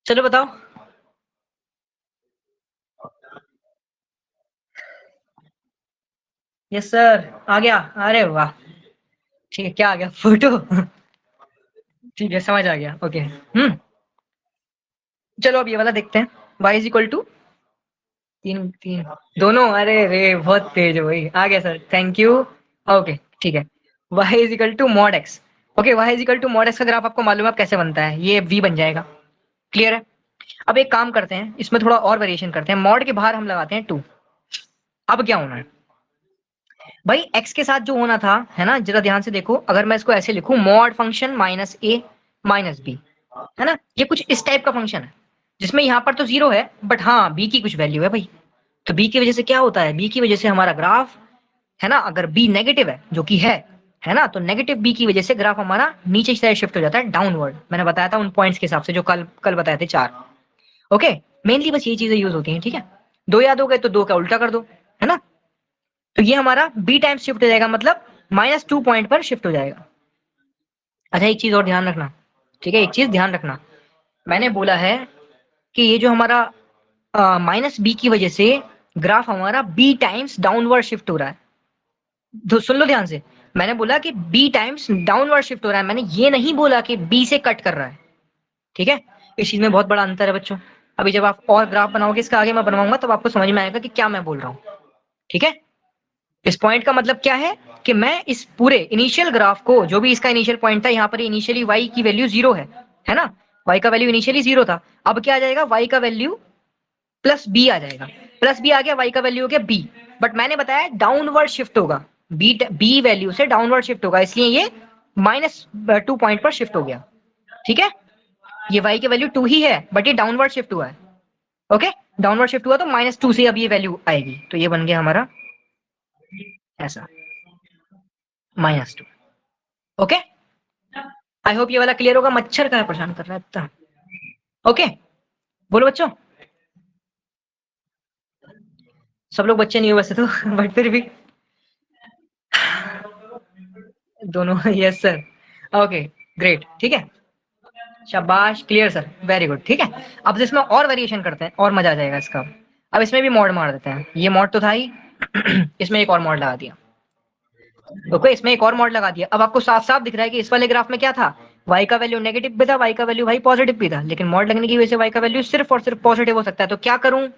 चलो बताओ, यस सर आ गया, अरे वाह, ठीक है, क्या आ गया, फोटो। ठीक है समझ आ गया, ओके। चलो अब ये वाला देखते हैं, y इज इक्वल टू 3 3 दोनों, अरे रे बहुत तेज हो भाई, आ गया सर, थैंक यू, ओके ठीक है। y is equal to mod x, okay, y is equal to mod x का ग्राफ आपको मालूम है अब कैसे बनता है, ये v बन जाएगा, क्लियर है। अब एक काम करते हैं, इसमें थोड़ा और वेरिएशन करते हैं, मॉड के बाहर हम लगाते हैं 2। अब क्या होना है भाई, x के साथ जो होना था, है ना, जरा ध्यान से देखो, अगर मैं इसको ऐसे लिखूं, मॉड फंक्शन -a -b, है ना, ये कुछ इस टाइप का फंक्शन है, जिसमें यहाँ पर तो 0 है, बट हाँ b की कुछ वैल्यू है भाई। तो b की वजह से क्या होता है, b की वजह से हमारा ग्राफ, है ना, अगर b नेगेटिव है जो कि है ना, तो नेगेटिव b की वजह से ग्राफ हमारा नीचे की साइड शिफ्ट हो जाता है, डाउनवर्ड। मैंने बताया था उन पॉइंट्स के हिसाब से जो कल कल बताए थे 4, ओके। मेनली बस ये चीजें यूज होती हैं, ठीक है। दो याद हो गए तो दो का उल्टा कर दो, है ना। तो ये हमारा b टाइम्स शिफ्ट हो जाएगा, मतलब -2 पॉइंट पर शिफ्ट हो जाएगा। अच्छा एक चीज और ध्यान रखना, ठीक है, एक चीज ध्यान रखना, मैंने बोला है कि ये जो हमारा -b की वजह से ग्राफ हमारा b टाइम्स डाउनवर्ड शिफ्ट हो रहा है। सुन लो ध्यान से, मैंने बोला कि b टाइम्स डाउनवर्ड शिफ्ट हो रहा है, मैंने ये नहीं बोला कि b से कट कर रहा है, ठीक है। इस चीज में बहुत बड़ा अंतर है बच्चों। अभी जब आप और ग्राफ बनाओगे, इसका आगे मैं बनवाऊंगा, तब आपको समझ में आएगा कि क्या मैं बोल रहा हूँ, ठीक है। इस पॉइंट का मतलब क्या है कि मैं इस पूरे इनिशियल ग्राफ को, जो भी इसका इनिशियल पॉइंट था, यहाँ पर इनिशियली y की वैल्यू 0 है ना, y का वैल्यू इनिशियली 0 था, अब क्या आ जाएगा, y का वैल्यू प्लस b आ जाएगा, प्लस b आ गया, y का वैल्यू हो गया b, बट मैंने बताया डाउनवर्ड शिफ्ट होगा, b वैल्यू से डाउनवर्ड शिफ्ट होगा, इसलिए ये -2 पॉइंट पर शिफ्ट हो गया। ठीक है, ये y की वैल्यू 2 ही है बट ये डाउनवर्ड शिफ्ट हुआ है। ओके, डाउनवर्ड शिफ्ट हुआ तो -2 से अब ये वैल्यू आएगी, तो ये बन गया हमारा ऐसा -2। ओके, आई होप ये वाला क्लियर होगा। मच्छर का परेशान कर रहा है इतना। ओके, बोलो बच्चों। सब लोग बच्चे नहीं हो वैसे तो बट फिर भी दोनों यस सर। ओके ग्रेट, ठीक है, शाबाश, क्लियर सर, वेरी गुड। ठीक है, अब इसमें और वेरिएशन करते हैं और मजा आ जाएगा इसका। अब इसमें भी मॉड मार देते हैं, ये मॉड तो था ही इसमें एक और मॉड लगा दिया। ओके, इसमें एक और मॉड लगा दिया। अब आपको साफ साफ दिख रहा है कि इस वाले ग्राफ में क्या था, y का वैल्यू नेगेटिव भी था, y का वैल्यू भाई पॉजिटिव भी था, लेकिन मॉड लगने की वजह से y का वैल्यू सिर्फ और सिर्फ पॉजिटिव हो सकता है। तो क्या करूं,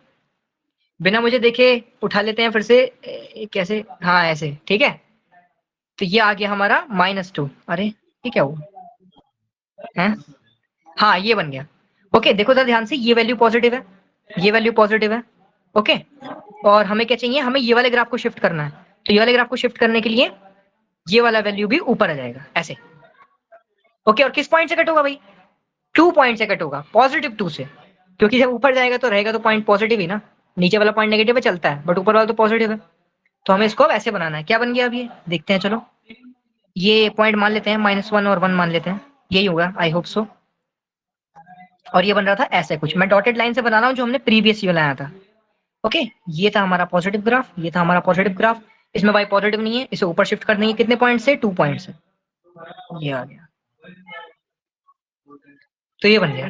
बिना मुझे देखे उठा लेते हैं फिर से, कैसे, हाँ ऐसे, ठीक है। तो ये आ गया हमारा -2। अरे ये क्या हुआ है, हाँ ये बन गया। ओके, देखो जरा ध्यान से, ये वैल्यू पॉजिटिव है, ये वैल्यू पॉजिटिव है। ओके, और हमें क्या चाहिए, हमें ये वाले ग्राफ को शिफ्ट करना है, तो ये वाले ग्राफ को शिफ्ट करने के लिए ये वाला वैल्यू भी ऊपर आ जाएगा ऐसे। ओके, और किस पॉइंट से कट होगा भाई, 2 पॉइंट से कट होगा, +2 से, क्योंकि जब ऊपर जाएगा तो रहेगा तो पॉइंट पॉजिटिव ही ना, नीचे वाला पॉइंट नेगेटिव है चलता है, बट ऊपर वाला तो पॉजिटिव है। तो हमें इसको अब ऐसे बनाना है। क्या बन गया अब ये देखते हैं, चलो ये पॉइंट मान लेते हैं, -1 और 1 मान लेते हैं, यही होगा आई होप सो। और ये बन रहा था ऐसे कुछ, मैं डॉटेड लाइन से बना रहा हूँ जो हमने प्रीवियस बनाया था। ओके, ये था हमारा पॉजिटिव ग्राफ, ये था हमारा पॉजिटिव ग्राफ, इसमें भाई पॉजिटिव नहीं है, इसे ऊपर शिफ्ट कर देंगे कितने पॉइंट से, 2 पॉइंट से, ये आ गया, तो ये बन गया।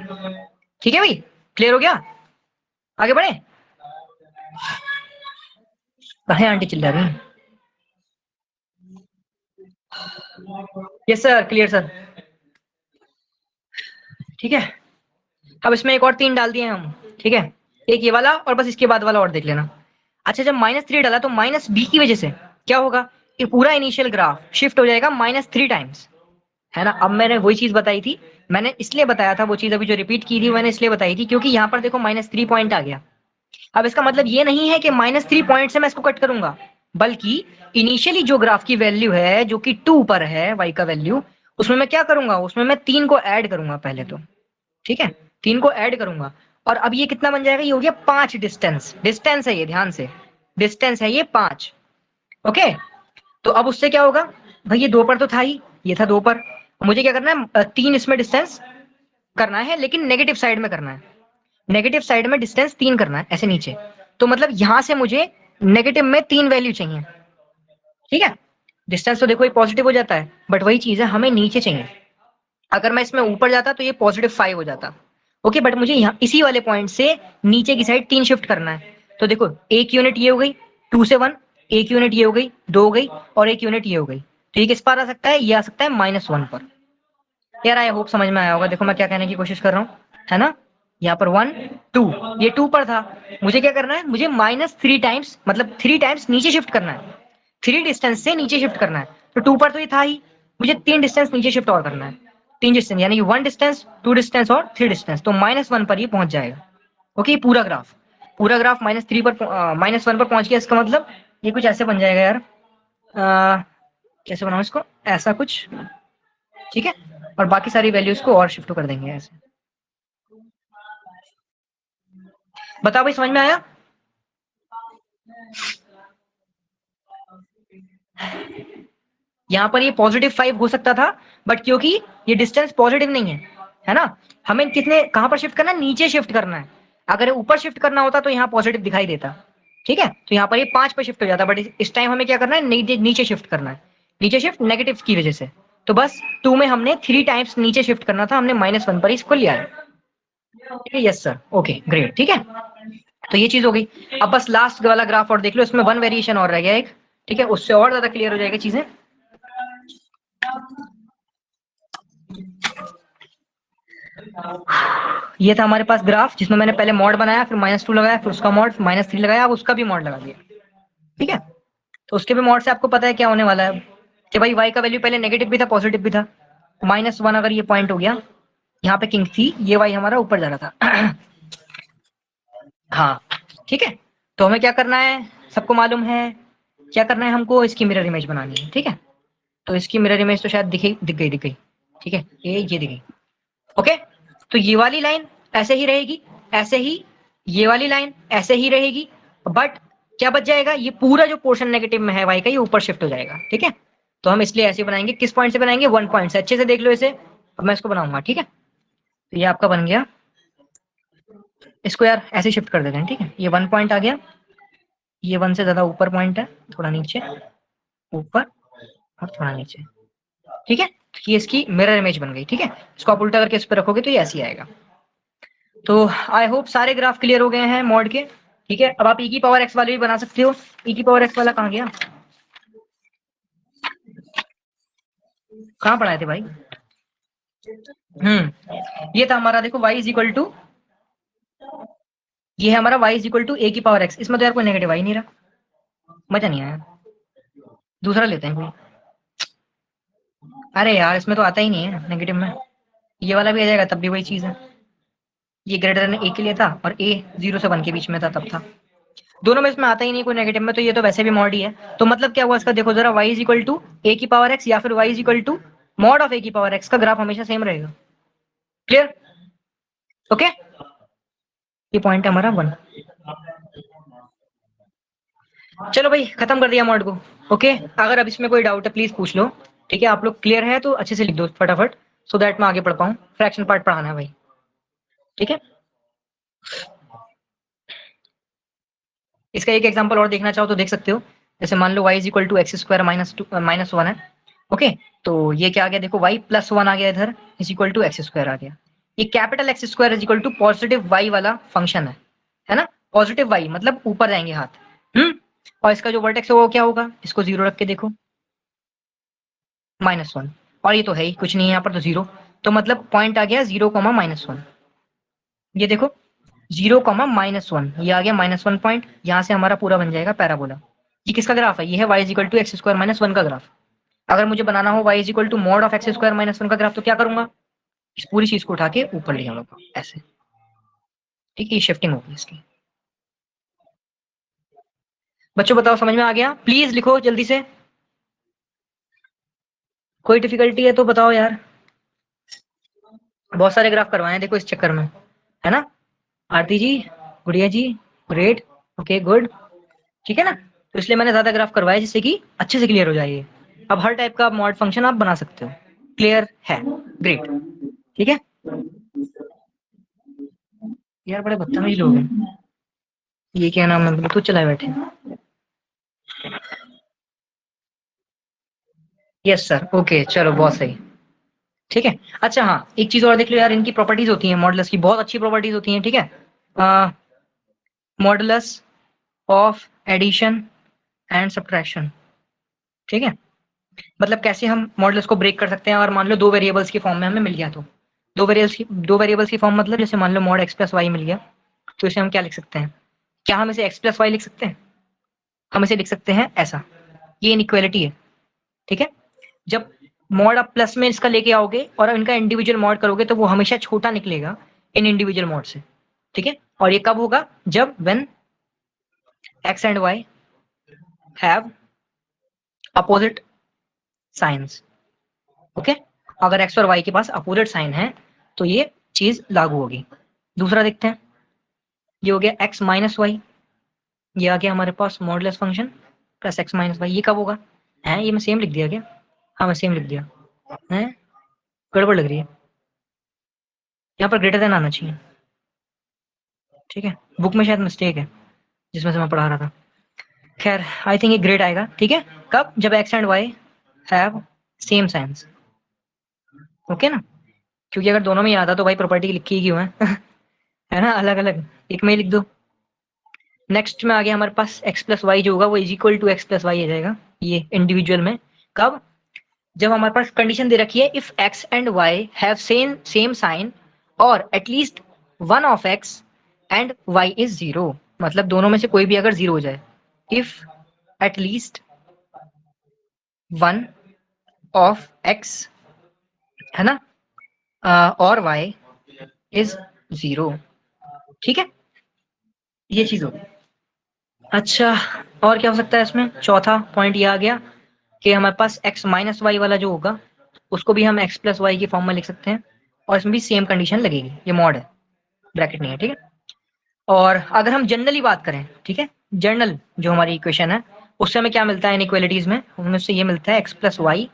ठीक है भाई, क्लियर हो गया, आगे बढ़े। कहाँ आंटी चिल्ला रही, यस सर, क्लियर सर। ठीक है, अब इसमें एक और 3 डाल दिए हम, ठीक है, एक ये वाला और बस इसके बाद वाला और देख लेना। अच्छा, जब -3 डाला तो -b की वजह से क्या होगा, ये पूरा इनिशियल ग्राफ शिफ्ट हो जाएगा -3 टाइम्स, है ना। अब मैंने वही चीज बताई थी, मैंने इसलिए बताया था वो चीज, अभी जो रिपीट की थी मैंने इसलिए बताई थी क्योंकि यहाँ पर देखो -3 पॉइंट आ गया। अब इसका मतलब ये नहीं है कि -3 पॉइंट से मैं इसको कट करूंगा, बल्कि इनिशियली जो ग्राफ की वैल्यू है जो कि 2 पर है, y का वैल्यू, उसमें मैं क्या करूंगा, उसमें मैं 3 को ऐड करूंगा पहले तो, ठीक है, 3 को ऐड करूंगा, और अब ये कितना बन जाएगा, ये हो गया 5 डिस्टेंस, डिस्टेंस है ये, ध्यान से, डिस्टेंस है ये 5। ओके, तो अब उससे क्या होगा भाई, ये 2 पर तो था ही, ये था 2 पर, मुझे क्या करना है, 3 इसमें डिस्टेंस करना है, लेकिन नेगेटिव साइड में करना है, नेगेटिव साइड में डिस्टेंस 3 करना है ऐसे नीचे। तो मतलब यहां से मुझे नेगेटिव में 3 वैल्यू चाहिए, ठीक है। डिस्टेंस तो देखो ये पॉजिटिव हो जाता है, बट वही चीज है, हमें नीचे चाहिए। अगर मैं इसमें ऊपर जाता तो ये +5 हो जाता। ओके, बट मुझे यहाँ इसी वाले पॉइंट से नीचे की साइड 3 शिफ्ट करना है। तो देखो, एक यूनिट ये हो गई, 2 से 1, एक यूनिट ये हो गई, 2 हो गई, और एक यूनिट ये हो गई। तो ये किस पर आ सकता है, ये आ सकता है -1 पर। यार आई होप समझ में आया होगा, देखो मैं क्या कहने की कोशिश कर रहा हूँ, है ना। यहाँ पर 1 2, ये 2 पर था, मुझे क्या करना है, मुझे -3 टाइम्स, मतलब 3 टाइम्स नीचे शिफ्ट करना है, 3 डिस्टेंस से नीचे शिफ्ट करना है। तो 2 पर तो ये था ही, मुझे 3 डिस्टेंस नीचे शिफ्ट और करना है, 3 डिस्टेंस, यानी कि 1 डिस्टेंस, 2 डिस्टेंस और 3 डिस्टेंस, तो -1 पर ये पहुंच जाएगा। ओके, पूरा ग्राफ, पूरा ग्राफ -3 पर, -1 पर पहुंच गया। इसका मतलब ये कुछ ऐसे बन जाएगा यार, कैसे बनाऊं इसको, ऐसा कुछ, ठीक है, और बाकी सारी वैल्यूज को और शिफ्ट कर देंगे ऐसे। बताओ भाई, समझ में आया। यहाँ पर ये +5 हो सकता था, बट क्योंकि ये डिस्टेंस पॉजिटिव नहीं है ना, हमें कितने, कहां पर शिफ्ट करना है, नीचे शिफ्ट करना है। अगर ऊपर शिफ्ट करना होता तो यहाँ पॉजिटिव दिखाई देता, ठीक है, तो यहाँ पर ये 5 पे शिफ्ट हो जाता, बट इस टाइम हमें क्या करना है, नीचे शिफ्ट करना है, नीचे शिफ्ट नेगेटिव की वजह से। तो बस 2 में हमने 3 टाइम्स नीचे शिफ्ट करना था, हमने -1 पर इसको लिया है। यस सर, ओके ग्रेट, ठीक है, तो ये चीज हो गई। अब बस लास्ट वाला ग्राफ और देख लो, इसमें 1 वेरिएशन और रह गया एक, ठीक है, उससे और ज्यादा क्लियर हो जाएगी चीजें। ये था हमारे पास ग्राफ जिसमें मैंने पहले मॉड बनाया, फिर -2 लगाया, फिर उसका मॉड, -3 लगाया, अब उसका भी मॉड लगा दिया, ठीक है। तो उसके भी मॉड से आपको पता है क्या होने वाला है कि भाई y का वैल्यू पहले नेगेटिव भी था पॉजिटिव भी था। -1 अगर ये पॉइंट हो गया, यहाँ पे किंग थी, ये y हमारा ऊपर जा रहा था। हाँ ठीक है, तो हमें क्या करना है, सबको मालूम है क्या करना है, हमको इसकी मिरर इमेज बनानी है। ठीक है, तो इसकी मिरर इमेज तो शायद दिख गई। ठीक है, ये दिख गई। ओके, तो ये वाली लाइन ऐसे ही रहेगी, ऐसे ही ये वाली लाइन ऐसे ही रहेगी, बट क्या बच जाएगा, ये पूरा जो पोर्शन नेगेटिव में है y का ये ऊपर शिफ्ट हो जाएगा। ठीक है, तो हम इसलिए ऐसे बनाएंगे, किस पॉइंट से बनाएंगे, 1 पॉइंट से। अच्छे से देख लो इसे, अब मैं इसको बनाऊंगा। ठीक है, तो ये आपका बन गया, इसको यार ऐसे शिफ्ट कर देते हैं। ठीक है, ये 1 पॉइंट आ गया, ये 1 से ज्यादा ऊपर पॉइंट है, थोड़ा नीचे, ऊपर और थोड़ा नीचे। ठीक है, तो ये इसकी मिरर इमेज बन गई। ठीक है, इसको आप उल्टा करके इस पर रखोगे तो ये ऐसे ही आएगा। तो आई होप सारे ग्राफ क्लियर हो गए हैं मॉड के। ठीक है, अब आप e की पावर x वाले भी बना सकते हो। e की पावर x वाला कहाँ गया, कहाँ पढ़ाए थे भाई? ये था हमारा, देखो y इज इक्वल टू, ये है हमारा y is equal to a की पावर x। इसमें तो यार कोई नेगेटिव आ ही नहीं रहा, मजा नहीं आया, दूसरा लेते हैं कोई। अरे यार इसमें तो आता ही नहीं है नेगेटिव में, ये वाला भी आ जाएगा तब भी वही चीज है। ये ग्रेटर देन a के लिए था और a 0 से 1 के बीच में था तब था, दोनों में इसमें आता ही नहीं कोई नेगेटिव में, तो ये तो वैसे भी मॉड ही है। तो मतलब क्या हुआ इसका, देखो जरा, y is equal to a की पावर x या फिर y is equal to mod of a की पावर x का ग्राफ हमेशा सेम रहेगा। क्लियर? ओके, ये पॉइंट है हमारा 1। चलो भाई खत्म कर दिया मॉड को। ओके, अगर अब इसमें कोई डाउट है प्लीज पूछ लो। ठीक है, आप लोग क्लियर है तो अच्छे से लिख दो फटाफट, सो दैट मैं आगे पढ़ पाऊँ, फ्रैक्शन पार्ट पढ़ाना है भाई। ठीक है, इसका एक एग्जांपल और देखना चाहो तो देख सकते हो। जैसे मान लो y is equal to x square -1 है। ओके, तो ये क्या आ गया, देखो y प्लस 1 आ गया इधर, is equal to x square आ गया। ये capital x square is equal to positive y वाला फंक्शन है ना, पॉजिटिव y मतलब ऊपर जाएंगे हाथ। और इसका जो वर्टेक्स है वो क्या होगा, इसको 0 रख के देखो, -1, और ये तो है ही कुछ नहीं है यहाँ पर, तो 0, तो मतलब पॉइंट आ गया 0, -1। ये देखो 0, -1, ये आ गया -1 पॉइंट, यहाँ से हमारा पूरा बन जाएगा पैराबोला। ये किसका ग्राफ है, ये है y is equal to x square -1 का ग्राफ। अगर मुझे बनाना हो y is equal to mod of x square -1 का ग्राफ, तो क्या करूंगा, इस पूरी चीज को उठा के ऊपर ले आऊंगा ऐसे। ठीक है, ये शिफ्टिंग होगी इसकी। बच्चों बताओ समझ में आ गया, प्लीज लिखो जल्दी से, कोई डिफिकल्टी है तो बताओ यार। बहुत सारे ग्राफ करवाए हैं देखो इस चक्कर में, है ना। आरती जी, गुड़िया जी, ग्रेट, ओके गुड। ठीक है ना, तो इसलिए मैंने ज्यादा ग्राफ करवाया जिससे कि अच्छे से क्लियर हो जाए ये। अब हर टाइप का मॉड फंक्शन आप बना सकते हो। क्लियर है, ग्रेट। ठीक है यार, बड़े बदतमीज लोग हैं। ये क्या नाम है, ब्लूटूथ चलाए बैठे। यस सर, ओके चलो बहुत सही। ठीक है, अच्छा हाँ एक चीज और देख लो यार, इनकी प्रॉपर्टीज होती हैं मॉडुलस की, बहुत अच्छी प्रॉपर्टीज होती हैं। ठीक है, modulus of addition and subtraction. ठीक है, मतलब कैसे हम मॉडुलस को ब्रेक कर सकते हैं, और मान लो दो वेरिएबल्स की फॉर्म में हमें मिल गया, तो दो वेरिएबल्स की फॉर्म मतलब जैसे मान लो मॉड x प्लस वाई मिल गया, तो इसे हम क्या लिख सकते हैं, क्या हम इसे x प्लस वाई लिख सकते हैं, हम इसे लिख सकते हैं ऐसा, ये इनइक्वालिटी है। ठीक है, जब मॉड आप प्लस में इसका लेके आओगे और इनका इंडिविजुअल मॉड करोगे तो वो हमेशा छोटा निकलेगा इन इंडिविजुअल मॉड से। ठीक है, और ये कब होगा, जब when x and y have opposite signs. Okay, अगर x और y के पास अपोजिट साइन है तो ये चीज लागू होगी। दूसरा देखते हैं, ये हो गया x माइनस वाई, ये आ गया हमारे पास modulus function plus x minus y, ये कब होगा, है ये मैं सेम लिख दिया क्या, हाँ मैं सेम लिख दिया है, गड़बड़ लग रही है, यहाँ पर ग्रेटर देन आना चाहिए। ठीक है, बुक में शायद मिस्टेक है जिसमें से मैं पढ़ा रहा था। खैर आई थिंक ये ग्रेड आएगा। ठीक है, कब, जब x and y have same science. Okay ना, क्योंकि अगर दोनों में ही आता तो भाई प्रॉपर्टी लिखी ही क्यों है। है ना, अलग अलग एक में ही लिख दो। नेक्स्ट में आ गया हमारे पास x प्लस वाई जो होगा वो is equal to x plus y आ जाएगा, ये इंडिविजुअल में कब, जब हमारे पास कंडीशन दे रखी है if x and y have same sign और at least one of x and y is 0, मतलब दोनों में से कोई भी अगर 0 हो जाए, इफ एटलीस्ट 1 ऑफ x है ना, और y इज 0। ठीक है, ये चीज होगी। अच्छा, और क्या हो सकता है इसमें? चौथा पॉइंट ये आ गया कि हमारे पास x माइनस वाई वाला जो होगा उसको भी हम x प्लस वाई की फॉर्म में लिख सकते हैं, और इसमें भी सेम कंडीशन लगेगी। ये मॉड है, ब्रैकेट नहीं है। ठीक है, और अगर हम जनरली बात करें, ठीक है, जनरल जो हमारी इक्वेशन है उससे हमें क्या मिलता है इनइक्वालिटीज में? हमें उससे ये मिलता है x प्लस वाई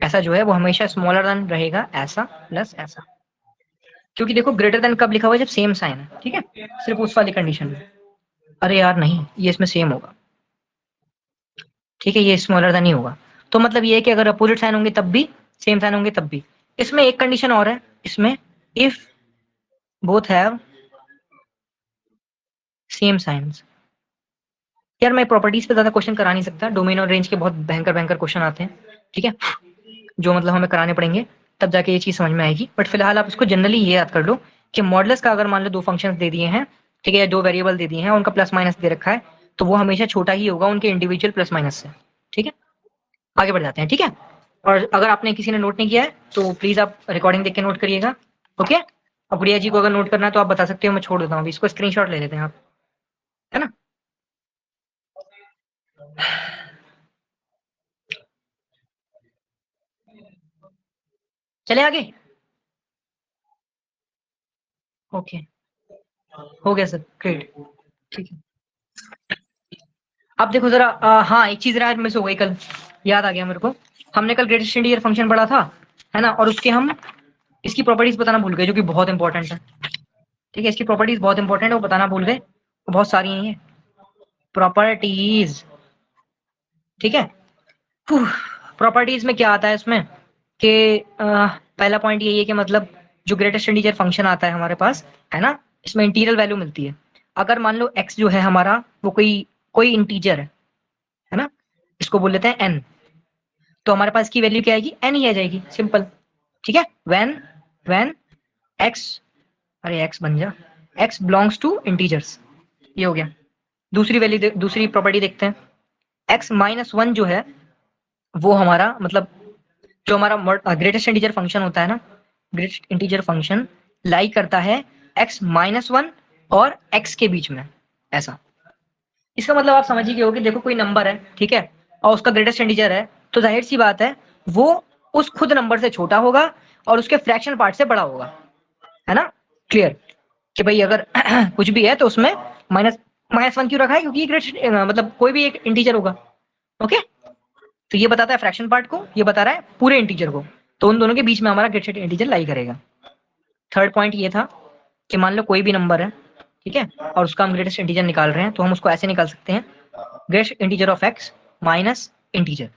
ऐसा जो है वो हमेशा स्मॉलर देन रहेगा ऐसा प्लस ऐसा, क्योंकि देखो ग्रेटर देन कब लिखा हुआ है? जब सेम साइन है। ठीक है, सिर्फ उस वाली कंडीशन में। अरे यार नहीं, ये इसमें सेम होगा। ठीक है, ये स्मॉलर देन ही होगा। तो मतलब ये है कि अगर अपोजिट साइन होंगे तब भी, सेम साइन होंगे तब भी। इसमें एक कंडीशन और है, इसमें if both have same science. यार मैं प्रॉपर्टीज पे ज्यादा क्वेश्चन करा नहीं सकता, डोमेन और रेंज के बहुत भयंकर भयंकर क्वेश्चन आते हैं। ठीक है, जो मतलब हमें कराने पड़ेंगे, तब जाके ये चीज समझ में आएगी। बट फिलहाल आप इसको जनरली ये याद कर लो कि मॉडुलस का अगर मान लो दो फंक्शंस दे दिए हैं, ठीक है, या दो वेरिएबल दे दिए हैं, उनका प्लस माइनस दे रखा है, तो वो हमेशा छोटा ही होगा उनके इंडिविजुअल प्लस माइनस से। ठीक है, आगे बढ़ जाते हैं। ठीक है, और अगर आपने किसी ने नोट नहीं किया है तो प्लीज आप रिकॉर्डिंग देख के नोट करिएगा। ओके, अब गुड़िया जी को अगर नोट करना है तो आप बता सकते हो, मैं छोड़ देता हूँ अभी इसको, स्क्रीनशॉट ले लेते हैं आप, है ना। चले आगे। ओके, हो गया सर, ग्रेट। ठीक है, अब देखो जरा, हाँ एक चीज आज मिस हो गई कल, याद आ गया मेरे को। हमने कल ग्रेटेस्ट इंटीजर फंक्शन पढ़ा था, है ना, और उसके हम इसकी प्रॉपर्टीज बताना भूल गए, जो कि बहुत इंपॉर्टेंट है। ठीक है, इसकी प्रॉपर्टीज बहुत इंपॉर्टेंट है, वो बताना भूल गए। बहुत सारी हैं ये प्रॉपर्टीज। ठीक है, प्रॉपर्टीज में क्या आता है इसमें कि पहला पॉइंट यही है कि मतलब जो ग्रेटेस्ट इंटीजर फंक्शन आता है हमारे पास, है ना, इसमें इंटीरियल वैल्यू मिलती है। अगर मान लो x जो है हमारा वो कोई कोई इंटीजर है ना, इसको बोल लेते हैं n, तो हमारे पास की वैल्यू क्या आएगी? n ही आ जाएगी, सिंपल। ठीक है, व्हेन x, अरे x बन जा, x बिलोंग्स टू इंटीजर्स, ये हो गया। दूसरी वैल्यू दूसरी प्रॉपर्टी देखते हैं, x माइनस वन जो है वो हमारा मतलब जो हमारा ग्रेटेस्ट इंटीजर फंक्शन होता है ना, ग्रेटेस्ट इंटीजर फंक्शन लाई करता है x माइनस वन और x के बीच में, ऐसा। इसका मतलब आप समझ ही गए हो कि देखो कोई नंबर है, ठीक है, और उसका ग्रेटेस्ट इंटीजर है, तो जाहिर सी बात है वो उस खुद नंबर से छोटा होगा और उसके फ्रैक्शन पार्ट से बड़ा होगा, है ना। क्लियर कि भाई अगर कुछ भी है तो उसमें माइनस माइनस वन क्यों रखा है? क्योंकि ये ग्रेटेस्ट मतलब कोई भी एक इंटीजर होगा। ओके, तो ये बताता है फ्रैक्शन पार्ट को, ये बता रहा है पूरे इंटीजर को, तो उन दोनों के बीच में हमारा ग्रेटेस्ट इंटीजर लाई करेगा। थर्ड पॉइंट ये था कि मान लो कोई भी नंबर है, ठीक है, और उसका हम ग्रेटेस्ट इंटीजर निकाल रहे हैं, तो हम उसको ऐसे निकाल सकते हैं, greatest integer of x minus integer.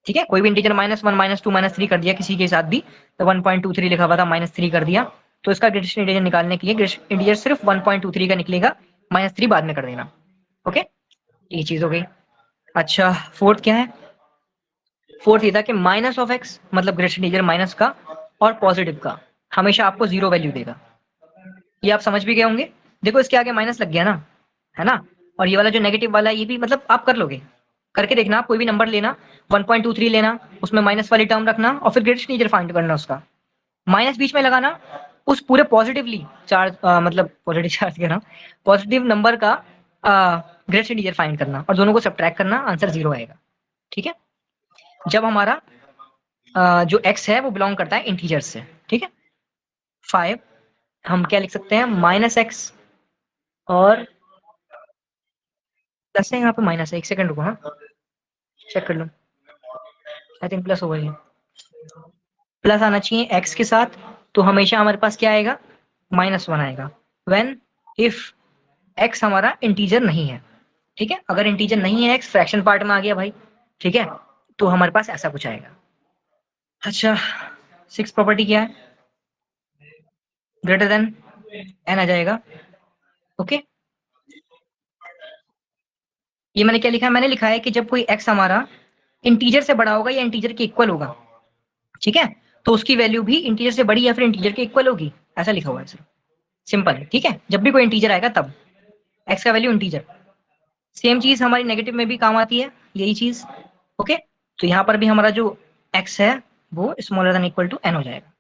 ठीक है, कोई भी integer minus one minus two minus three कर दिया किसी के साथ भी, तो 1.23 लिखा हुआ था माइनस थ्री कर दिया, तो इसका ग्रेटेस्ट इंटीजर निकालने के लिए ग्रेटेस्ट इंटीजर सिर्फ 1.23 का निकलेगा, माइनस थ्री बाद में कर देना। ओके, ये चीज हो गई। अच्छा, फोर्थ क्या है? फोर्थ ये था कि माइनस ऑफ एक्स मतलब ग्रेटेस्ट इंटीजर माइनस का और पॉजिटिव का हमेशा आपको जीरो वैल्यू देगा। ये आप समझ भी गए होंगे। देखो इसके आगे माइनस लग गया ना, है ना, और ये वाला जो नेगेटिव वाला है ये भी मतलब आप कर लोगे, करके देखना। आप कोई भी नंबर लेना, 1.23 लेना, उसमें माइनस वाली टर्म रखना और फिर ग्रेटेस्ट इंटीजर फाइंड करना, उसका माइनस बीच में लगाना, उस पूरे पॉजिटिवली चार्ज मतलब पॉजिटिव चार्ज कह रहा हूँ, पॉजिटिव नंबर का ग्रेटेस्ट इंटीजर फाइंड करना और दोनों को सब्ट्रैक्ट करना, आंसर जीरो आएगा। ठीक है, जब हमारा जो x है वो बिलोंग करता है इंटीजर्स से। ठीक है, 5 हम क्या लिख सकते हैं? माइनस एक्स और प्लस है, यहाँ पे माइनस है, एक सेकंड रुको, हाँ चेक कर लो, आई थिंक प्लस होगा, ये प्लस आना चाहिए x के साथ, तो हमेशा हमारे पास क्या आएगा? माइनस वन आएगा व्हेन इफ x हमारा इंटीजर नहीं है। ठीक है, अगर इंटीजर नहीं है x, फ्रैक्शन पार्ट में आ गया भाई, ठीक है, तो हमारे पास ऐसा कुछ आएगा। अच्छा, सिक्स प्रॉपर्टी क्या है? ग्रेटर देन n आ जाएगा। ओके, ये मैंने क्या लिखा है? मैंने लिखा है कि जब कोई x हमारा इंटीजर से बड़ा होगा या इंटीजर के इक्वल होगा, ठीक है, तो उसकी वैल्यू भी इंटीजर से बड़ी या फिर इंटीजर के इक्वल होगी, ऐसा लिखा हुआ है सर, सिंपल है। ठीक है, जब भी कोई इंटीजर आएगा तब x का वैल्यू इंटीजर। सेम चीज हमारी नेगेटिव में भी काम आती है, यही चीज। ओके, तो यहाँ पर भी हमारा जो x है वो smaller than equal to n हो जाएगा।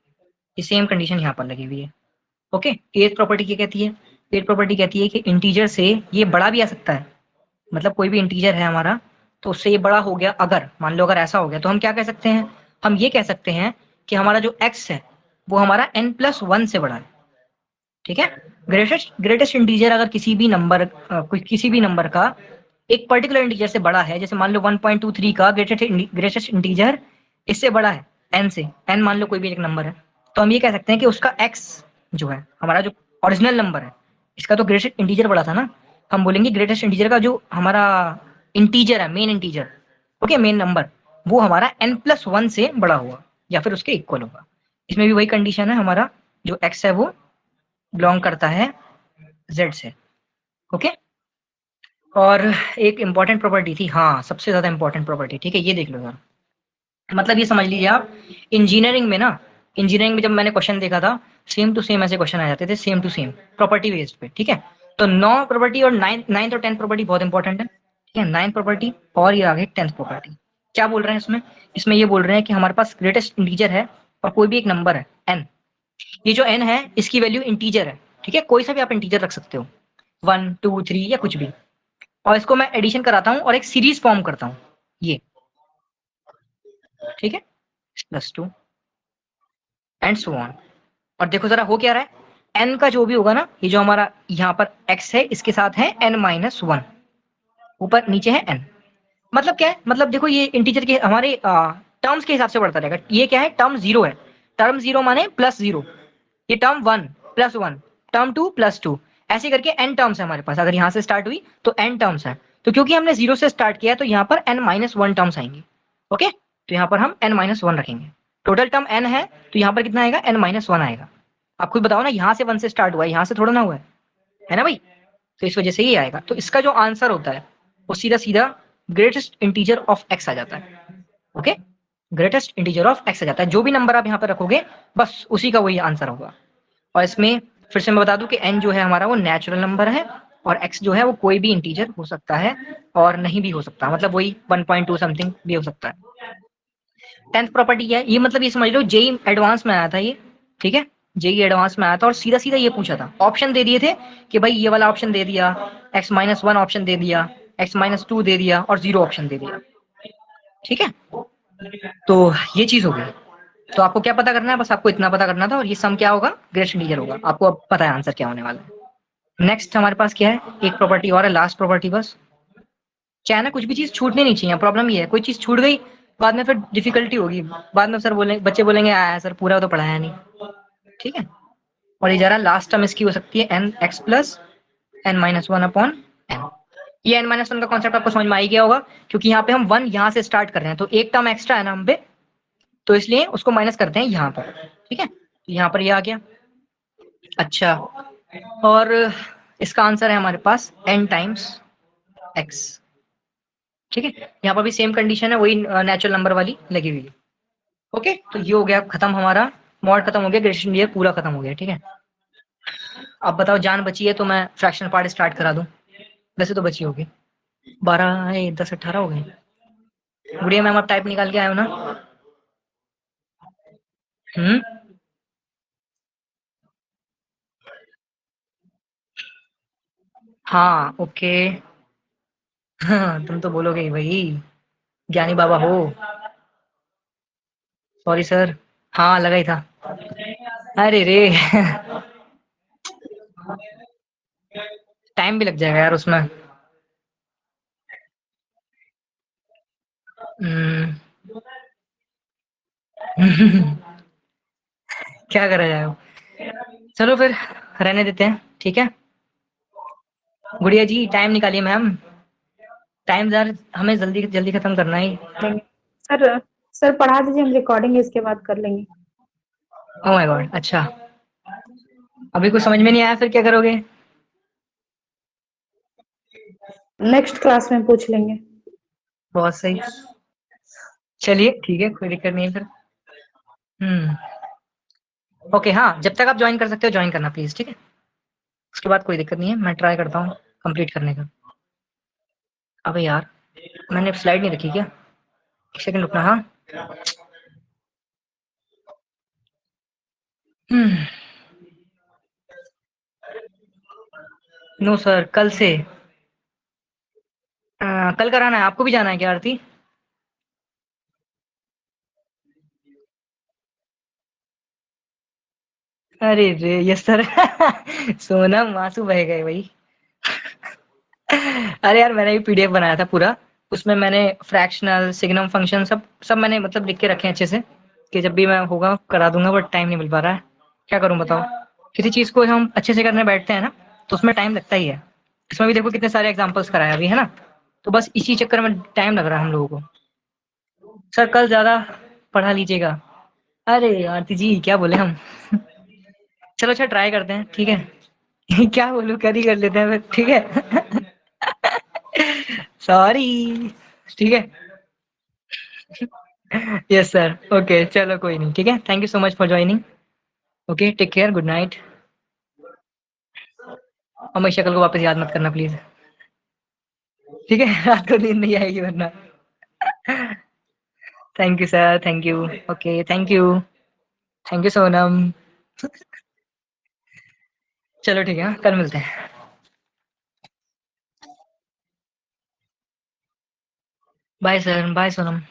ये सेम कंडीशन यहाँ पर लगी हुई है। ओके, एथ प्रॉपर्टी क्या कहती है? एथ प्रॉपर्टी कहती है कि इंटीजर से ये बड़ा भी आ सकता है, मतलब कोई भी इंटीजर है हमारा तो उससे ये बड़ा हो गया। अगर मान लो अगर ऐसा हो गया तो हम क्या कह सकते हैं? हम ये कह सकते हैं कि हमारा जो x है वो हमारा n+1 से बड़ा है। ठीक है, ग्रेटेस्ट इंटीजर अगर किसी भी नंबर किसी भी नंबर का एक पर्टिकुलर इंटीजर से बड़ा है, जैसे मान लो 1.23 का ग्रेटेस्ट इंटीजर इससे बड़ा है n से, n मान लो कोई भी एक नंबर है, तो हम ये कह सकते हैं कि उसका x जो है हमारा जो ओरिजिनल नंबर है, इसका तो ग्रेटेस्ट इंटीजर बड़ा था ना, हम बोलेंगे ग्रेटेस्ट इंटीजर का जो हमारा इंटीजर है, main integer, okay main number, वो हमारा n+1 से बड़ा होगा या फिर उसके इक्वल होगा। इसमें भी वही कंडीशन है, हमारा जो x है वो बिलोंग करता है z से। ओके, और एक इंपॉर्टेंट प्रॉपर्टी थी, हाँ सबसे ज्यादा इंपॉर्टेंट प्रॉपर्टी, ठीक है ये देख लो यार, मतलब ये समझ लीजिए आप, इंजीनियरिंग में ना, इंजीनियरिंग में जब मैंने क्वेश्चन देखा था सेम टू सेम ऐसे क्वेश्चन आ जाते थे, same to same property based पे। ठीक है, तो 9 प्रॉपर्टी और नाइन्थ और 10th प्रॉपर्टी बहुत इंपॉर्टेंट है। ठीक है, 9th प्रॉपर्टी और ये आगे 10th प्रॉपर्टी क्या बोल रहे हैं इसमें? इसमें ये बोल रहे हैं कि हमारे पास ग्रेटेस्ट इंटीजर है और कोई भी एक नंबर है n, ये जो n है इसकी वैल्यू इंटीजर है। ठीक है, कोई सा भी आप इंटीजर रख सकते हो, 1 2 3 या कुछ भी, और इसको मैं एडिशन कराता हूँ और एक सीरीज फॉर्म करता हूँ ये। ठीक है, +2 एंड सो ऑन। और देखो जरा हो क्या रहा है, n का जो भी होगा ना, ये जो हमारा यहाँ पर x है इसके साथ है n-1, ऊपर नीचे है n। मतलब क्या है, मतलब देखो ये इंटीजर के हमारे टर्म्स के हिसाब से बढ़ता रहेगा। ये क्या है, टर्म 0 है, टर्म 0 माने +0, ये टर्म 1 +1, टर्म 2 +2, ऐसे करके n टर्म्स है हमारे पास। अगर यहाँ से स्टार्ट हुई तो n टर्म्स है, तो क्योंकि हमने 0 से स्टार्ट किया है तो यहाँ पर n-1 टर्म्स आएंगे। ओके, तो यहाँ पर हम n-1 रखेंगे। टोटल टर्म n है तो यहाँ पर कितना आएगा, n-1 आएगा। आप खुद बताओ ना, यहाँ से 1 से स्टार्ट हुआ है, यहाँ से थोड़ा ना हुआ है ना भाई, तो इस वजह से ये आएगा। तो इसका जो आंसर होता है वो सीधा सीधा ग्रेटेस्ट इंटीजर ऑफ x आ जाता है। Okay, greatest integer of x आ जाता है, जो भी नंबर आप यहाँ पर रखोगे बस उसी का वही आंसर होगा। और इसमें फिर से मैं बता दूं कि n जो है हमारा वो नेचुरल नंबर है और x जो है वो कोई भी इंटीजर हो सकता है और नहीं भी हो सकता, मतलब वही 1.2 समथिंग भी हो सकता है। 10th प्रॉपर्टी क्या है, ये मतलब ये समझ लो जेई एडवांस में आया था ये। ठीक है, जेई एडवांस में आया था और सीधा सीधा ये पूछा था, ऑप्शन दे दिए थे कि भाई ये वाला ऑप्शन दे दिया, x-1 ऑप्शन दे दिया, x-2 दे दिया और 0 ऑप्शन दे दिया। ठीक है, तो ये चीज हो गई। तो आपको क्या पता करना है, बस आपको इतना पता करना था, और ये सम क्या होगा, ग्रेटेस्ट इंटीजर होगा। आपको अब पता है आंसर क्या होने वाला है। नेक्स्ट हमारे पास क्या है, एक प्रॉपर्टी और है, लास्ट प्रॉपर्टी बस। क्या है ना, कुछ भी चीज छूटनी नहीं चाहिए। प्रॉब्लम ये है, कोई चीज छूट गई बाद में फिर डिफिकल्टी होगी, बाद में सर बोलेंगे, बच्चे बोलेंगे आया सर पूरा तो पढ़ाया नहीं। ठीक है, और ये जरा लास्ट टर्म इसकी हो सकती है n(x+n-1)/n। ये n-1 का कॉन्सेप्ट आपको समझ में आ ही गया होगा, क्योंकि यहाँ पे हम 1 यहाँ से स्टार्ट कर रहे हैं तो एक टर्म एक्स्ट्रा है ना हम पे, तो इसलिए उसको माइनस करते हैं यहाँ पर। ठीक है, तो यहाँ पर ये आ गया। अच्छा, और इसका आंसर है हमारे पास n×x। ठीक है, यहाँ पर भी सेम कंडीशन है, वही नेचुरल नंबर वाली लगी हुई है। ओके, तो ये हो गया खत्म, हमारा मॉड खत्म हो गया, ग्रेडेशन ईयर पूरा खत्म हो गया। ठीक है, अब बताओ जान बची है तो मैं फ्रैक्शन पार्ट स्टार्ट करा दूं, वैसे तो बची होगी। 12 10 18 हो गए। गुड़िया मैम आप टाइप निकाल के आए हो ना? हम्म, हाँ ओके। हाँ, तुम तो बोलोगे ही भाई, ज्ञानी बाबा हो। सॉरी सर, हाँ लगा ही था। अरे रे। टाइम भी लग जाएगा यार उसमें। हम्म। क्या करा जाए, चलो फिर रहने देते हैं। ठीक है, गुड़िया जी टाइम निकालिए मैम, टाइम यार हमें जल्दी जल्दी खत्म करना है। लेंगे। सर सर पढ़ा दीजिए, हम रिकॉर्डिंग इसके बाद कर लेंगे। ओह माय गॉड, अच्छा अभी कुछ समझ में नहीं आया, फिर क्या करोगे? नेक्स्ट क्लास में पूछ लेंगे। बहुत सही, चलिए ठीक है, कोई दिक्कत नहीं है फिर। ओके, हाँ जब तक आप ज्वाइन कर सकते हो ज्वाइन करना प्लीज, ठीक है? उसके बाद कोई दिक्कत नहीं है, मैं ट्राई करता हूँ कंप्लीट करने का। अबे यार, मैंने स्लाइड नहीं रखी क्या? एक सेकंड रुकना। हाँ नो सर, कल से। कल कराना है। आपको भी जाना है क्या आरती? अरे रे, यस सर। सोनम आंसू बह गए भाई। अरे यार, मैंने भी पीडीएफ बनाया था पूरा। उसमें मैंने फ्रैक्शनल सिग्नम फंक्शन सब सब मैंने मतलब लिख के रखे हैं अच्छे से, कि जब भी मैं होगा करा दूंगा, बट टाइम नहीं मिल पा रहा है। क्या करूं बताओ? किसी चीज को हम अच्छे से करने बैठते हैं ना, तो उसमें टाइम लगता ही है। इसमें भी देखो कितने सारे एग्जांपल्स कराए अभी, है ना? तो बस इसी चक्कर में टाइम लग रहा है हम लोगों को। सर कल ज्यादा पढ़ा लीजिएगा। अरे आरती जी, क्या बोले हम। चलो अच्छा, ट्राई करते हैं, ठीक है। क्या बोलूं, कर ही कर लेते हैं फिर, ठीक है। सॉरी। ठीक है। यस सर, ओके चलो कोई नहीं, ठीक है। Thank you so much for joining. Okay, take care, good night. और मेरी शक्ल को वापस याद मत करना प्लीज, ठीक है। रात को नींद नहीं आएगी वरना। Thank you sir, thank you. Okay, thank you. Thank you Sonam. चलो ठीक है, हाँ, कल मिलते हैं। Bye sir, bye Sonam.